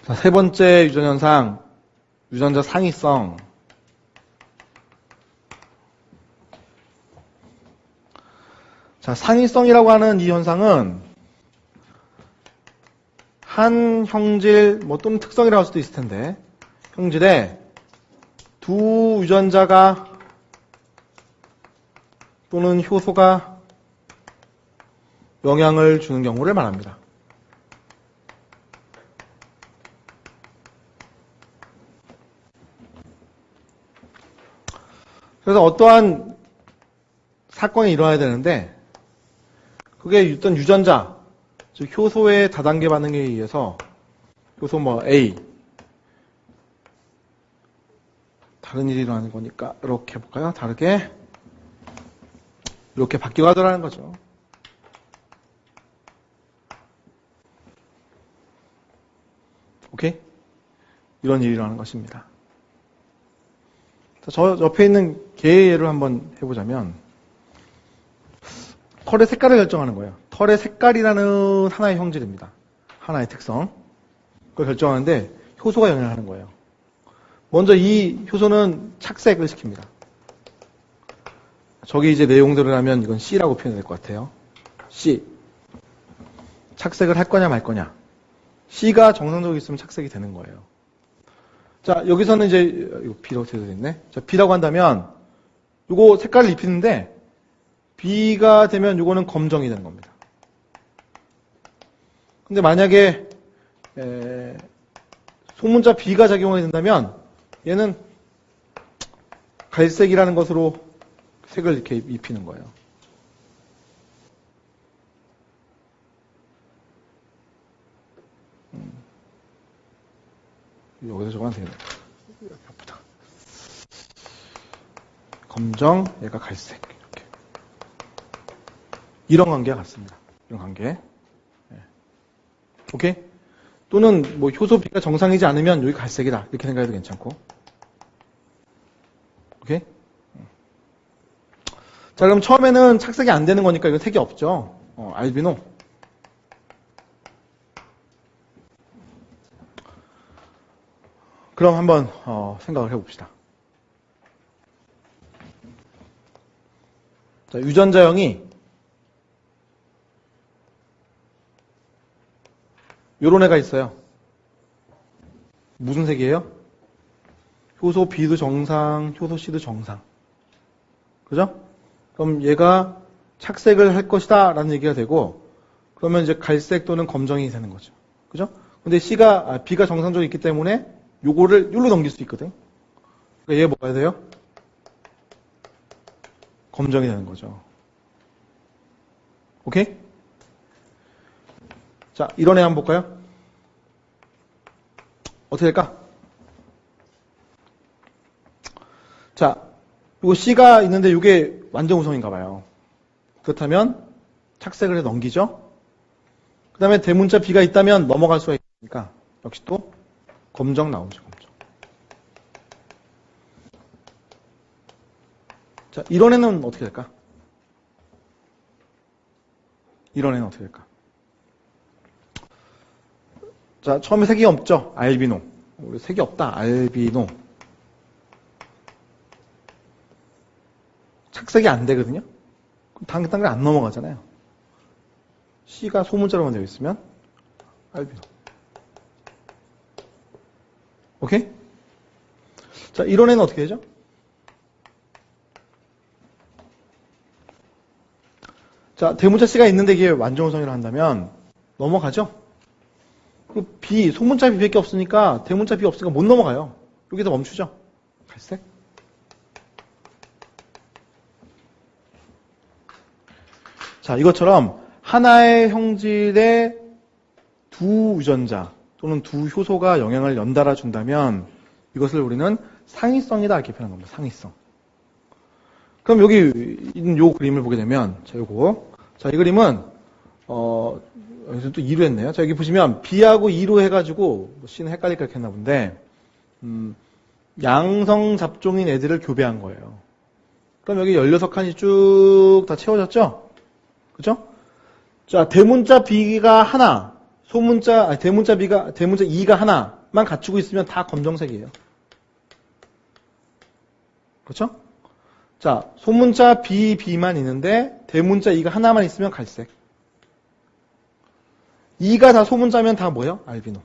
자, 세 번째 유전현상, 유전자 상위성. 자, 상위성이라고 하는 이 현상은 한 형질, 또는 특성이라고 할 수도 있을 텐데, 형질에 두 유전자가 또는 효소가 영향을 주는 경우를 말합니다. 그래서 어떠한 사건이 일어나야 되는데, 그게 어떤 유전자, 즉 효소의 다단계 반응에 의해서 효소 A 다른 일이 일어나는 거니까 이렇게 해볼까요? 다르게 이렇게 바뀌어가더라는 거죠. 오케이? 이런 일이 일어나는 것입니다. 저 옆에 있는 개의 예를 한번 해보자면 털의 색깔을 결정하는 거예요. 털의 색깔이라는 하나의 형질입니다. 하나의 특성. 그걸 결정하는데 효소가 영향을 하는 거예요. 먼저 이 효소는 착색을 시킵니다. 저기 이제 내용들을 하면 이건 C라고 표현될 것 같아요. C. 착색을 할 거냐 말 거냐. C가 정상적으로 있으면 착색이 되는 거예요. 자, 여기서는 이제 이거 B라고 되어 있네. 자, B라고 한다면 이거 색깔을 입히는데 B가 되면 이거는 검정이 되는 겁니다. 근데 만약에 소문자 B가 작용하게 된다면 얘는 갈색이라는 것으로 색을 이렇게 입히는 거예요. 여기서 저거 안 되겠네. 검정, 얘가 갈색. 이렇게. 이런 관계가 같습니다. 이런 관계. 오케이? 또는 효소 B가 정상이지 않으면 여기 갈색이다. 이렇게 생각해도 괜찮고. 오케이? 자, 그럼 처음에는 착색이 안 되는 거니까 이건 색이 없죠. 알비노. 그럼 한번 생각을 해봅시다. 자, 유전자형이 요런 애가 있어요. 무슨 색이에요? 효소 B도 정상, 효소 C도 정상. 그죠? 그럼 얘가 착색을 할 것이다 라는 얘기가 되고, 그러면 이제 갈색 또는 검정이 되는 거죠. 그죠? 근데 B가 정상적으로 있기 때문에 요거를 요로 넘길 수 있거든. 그러니까 얘 뭐가 돼요? 검정이 되는 거죠. 오케이? 자, 이런 애 한번 볼까요? 어떻게 될까? 자, 요거 C가 있는데 이게 완전 우성인가 봐요. 그렇다면 착색을 해 넘기죠. 그 다음에 대문자 B가 있다면 넘어갈 수가 있으니까 역시 또 검정 나오죠. 검정. 자, 이런 애는 어떻게 될까? 이런 애는 어떻게 될까? 자, 처음에 색이 없죠? 알비노. 우리 색이 없다. 알비노. 착색이 안 되거든요? 그럼 단계 안 넘어가잖아요. C가 소문자로만 되어 있으면 알비노. 오케이? 자, 이론에는 어떻게 되죠? 자, 대문자 C가 있는데 이게 완전우성이라 한다면 넘어가죠? 그 B, 소문자 B밖에 없으니까 대문자 B 없으니까 못 넘어가요. 여기서 멈추죠? 갈색? 자, 이것처럼 하나의 형질의 두 유전자 또는 두 효소가 영향을 연달아 준다면 이것을 우리는 상위성이다 이렇게 표현한 겁니다. 상위성. 그럼 여기 있는 요 그림을 보게 되면 자, 요거. 자, 이 그림은 여기서 또 2로 했네요. 자, 여기 보시면 B하고 2로 해가지고 C는 헷갈릴까 했나 본데 양성 잡종인 애들을 교배한 거예요. 그럼 여기 16칸이 쭉 다 채워졌죠? 그죠? 자, 대문자 B가 하나, 대문자 E가 하나만 갖추고 있으면 다 검정색이에요. 그렇죠? 자, 소문자 B만 있는데 대문자 E가 하나만 있으면 갈색. E가 다 소문자면 다 뭐예요? 알비노.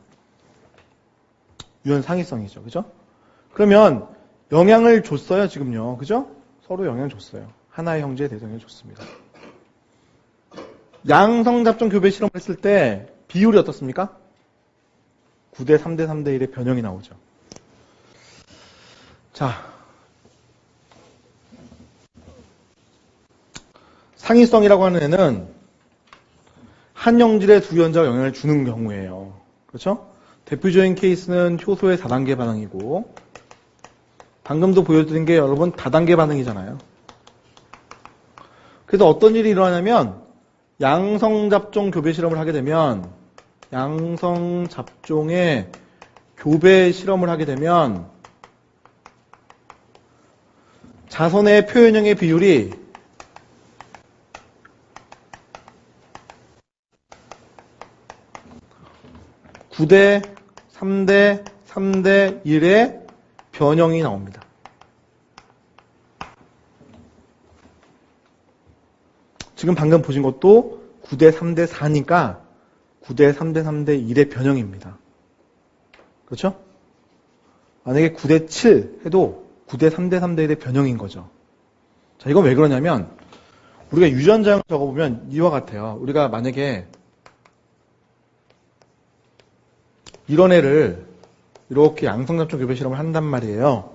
유전 상위성이죠. 그죠? 그러면 영향을 줬어요, 지금요. 그죠? 서로 영향을 줬어요. 하나의 형제에 대성을 줬습니다. 양성잡종 교배 실험을 했을 때 비율이 어떻습니까? 9대 3대 3대 1의 변형이 나오죠. 자, 상위성이라고 하는 애는 한 형질의 두 유전자가 영향을 주는 경우예요. 그렇죠? 대표적인 케이스는 효소의 다단계 반응이고 방금도 보여드린 게 여러분 다단계 반응이잖아요. 그래서 어떤 일이 일어나냐면 양성잡종 교배 실험을 하게 되면 양성잡종의 교배 실험을 하게 되면 자손의 표현형의 비율이 9대 3대 3대 1의 변형이 나옵니다. 지금 방금 보신 것도 9대 3대 4니까 9대 3대 3대 1의 변형입니다. 그렇죠? 만약에 9대 7 해도 9대 3대 3대 1의 변형인 거죠. 자, 이건 왜 그러냐면 우리가 유전자형을 적어보면 이와 같아요. 우리가 만약에 이런 애를 이렇게 양성잡종 교배 실험을 한단 말이에요.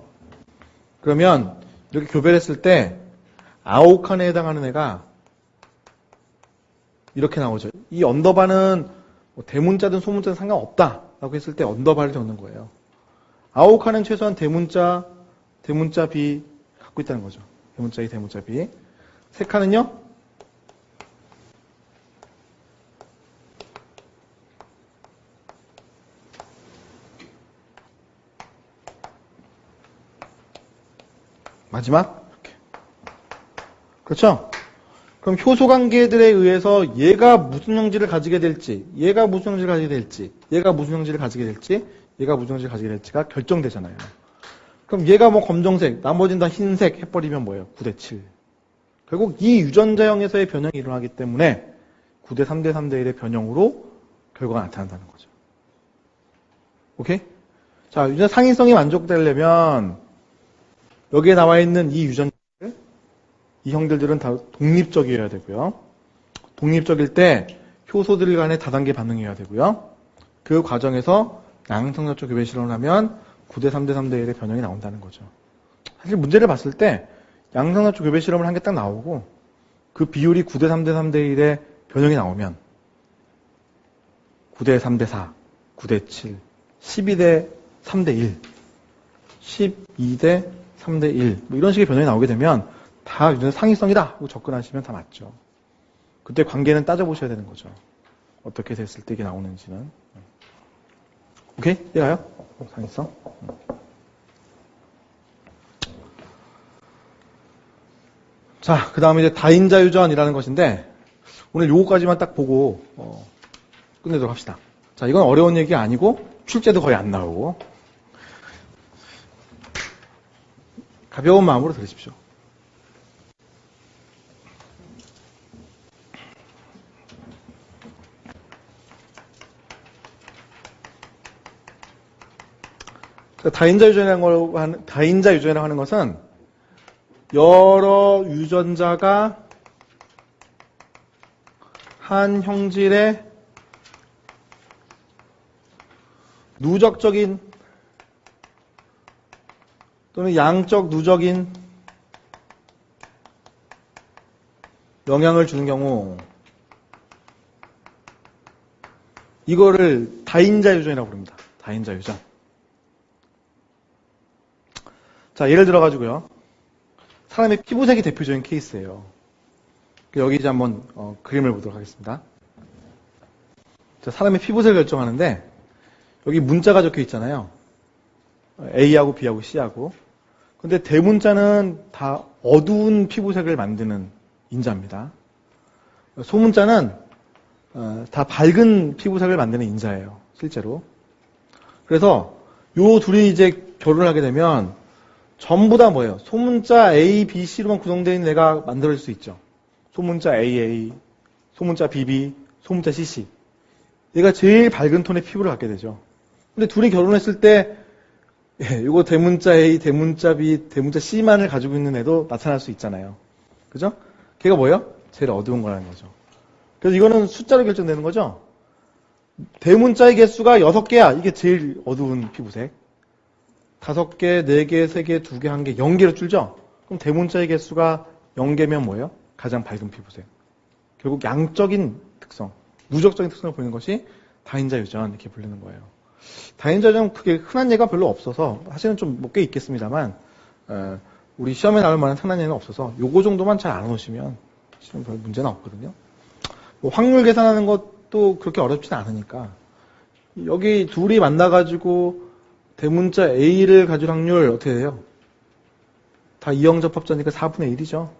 그러면 이렇게 교배를 했을 때 아홉칸에 해당하는 애가 이렇게 나오죠. 이 언더바는 뭐 대문자든 소문자든 상관없다 라고 했을 때 언더바를 적는 거예요. 아홉칸은 최소한 대문자 B 갖고 있다는 거죠. 대문자 A, 대문자 B. 세 칸은요? 마지막 이렇게. 그렇죠? 그럼 효소 관계들에 의해서 얘가 무슨 형질을 가지게 될지, 얘가 무슨 형질을 가지게 될지, 얘가 무슨 형질을 가지게 될지, 얘가 무슨 형질을 가지게 될지가 결정되잖아요. 그럼 얘가 뭐 검정색, 나머지는 다 흰색 해버리면 뭐예요? 9대 7. 결국 이 유전자형에서의 변형이 일어나기 때문에 9대 3대 3대 1의 변형으로 결과가 나타난다는 거죠. 오케이? 자, 유전 상인성이 만족되려면 여기에 나와 있는 이 유전자들, 이 형들들은 다 독립적이어야 되고요. 독립적일 때 효소들 간의 다단계 반응이어야 되고요. 그 과정에서 양성잡종 교배 실험을 하면 9대 3대 3대 1의 변형이 나온다는 거죠. 사실 문제를 봤을 때 양성잡종 교배 실험을 한 게 딱 나오고 그 비율이 9대 3대 3대 1의 변형이 나오면 9대 3대 4, 9대 7, 12대 3대 1, 12대 3대 1, 뭐 이런 식의 변형이 나오게 되면 다 유전자 상위성이다 하고 접근하시면 다 맞죠. 그때 관계는 따져보셔야 되는 거죠. 어떻게 됐을 때 이게 나오는지는. 오케이? 이해가요? 상위성. 자, 그 다음에 이제 다인자 유전이라는 것인데 오늘 요거까지만 딱 보고 끝내도록 합시다. 자, 이건 어려운 얘기 아니고 출제도 거의 안 나오고 가벼운 마음으로 들으십시오. 다인자 유전이라고 하는 것은 여러 유전자가 한 형질의 누적적인 또는 양적 누적인 영향을 주는 경우, 이거를 다인자 유전이라고 부릅니다. 다인자 유전. 자, 예를 들어가지고요. 사람의 피부색이 대표적인 케이스예요. 여기 이제 한번 그림을 보도록 하겠습니다. 자, 사람의 피부색을 결정하는데 여기 문자가 적혀 있잖아요. A하고 B하고 C하고. 근데 대문자는 다 어두운 피부색을 만드는 인자입니다. 소문자는 다 밝은 피부색을 만드는 인자예요. 실제로. 그래서 요 둘이 이제 결혼을 하게 되면 전부 다 뭐예요? 소문자 A, B, C로만 구성되어 있는 애가 만들어질 수 있죠. 소문자 AA, 소문자 BB, 소문자 CC. 얘가 제일 밝은 톤의 피부를 갖게 되죠. 근데 둘이 결혼했을 때 이거 대문자 A, 대문자 B, 대문자 C만을 가지고 있는 애도 나타날 수 있잖아요. 그죠? 걔가 뭐예요? 제일 어두운 거라는 거죠. 그래서 이거는 숫자로 결정되는 거죠. 대문자의 개수가 6개야. 이게 제일 어두운 피부색. 5개, 4개, 3개, 2개, 1개, 0개로 줄죠? 그럼 대문자의 개수가 0개면 뭐예요? 가장 밝은 피부색. 결국 양적인 특성, 누적적인 특성을 보이는 것이 다인자 유전 이렇게 불리는 거예요. 다인자 유전 그게 흔한 예가 별로 없어서 사실은 좀 꽤 있겠습니다만 우리 시험에 나올 만한 흔한 예는 없어서 요거 정도만 잘 알아놓으시면 사실은 별 문제는 없거든요. 뭐 확률 계산하는 것도 그렇게 어렵지는 않으니까 여기 둘이 만나가지고 대문자 A를 가질 확률 어떻게 돼요? 다 이형접합자니까 4분의 1이죠.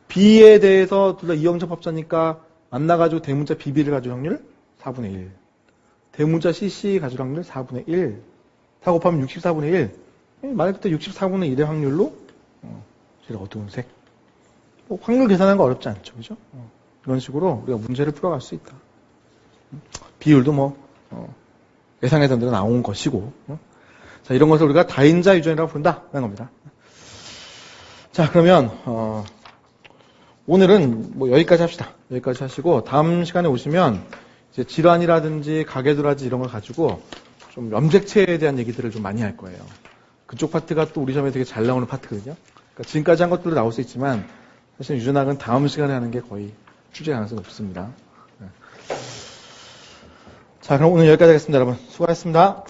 B에 대해서 둘 다 이형접합자니까 만나가지고 대문자 BB를 가질 확률 4분의 1. 대문자 CC 가질 확률 4분의 1. 다 곱하면 64분의 1. 말 그대로 64분의 1의 확률로 제일 어두운 색. 뭐 확률 계산하는 거 어렵지 않죠. 그죠? 이런 식으로 우리가 문제를 풀어갈 수 있다. 비율도 뭐 예상했던 대로 나온 것이고. 자, 이런 것을 우리가 다인자 유전이라고 부른다는 겁니다. 자, 그러면 오늘은 뭐 여기까지 합시다. 여기까지 하시고 다음 시간에 오시면 이제 질환이라든지 가계도라지 이런 걸 가지고 좀 염색체에 대한 얘기들을 좀 많이 할 거예요. 그쪽 파트가 또 우리 시험에 되게 잘 나오는 파트거든요. 그러니까 지금까지 한 것들도 나올 수 있지만 사실 유전학은 다음 시간에 하는 게 거의 출제 가능성이 높습니다. 자, 그럼 오늘 여기까지 하겠습니다, 여러분. 수고하셨습니다.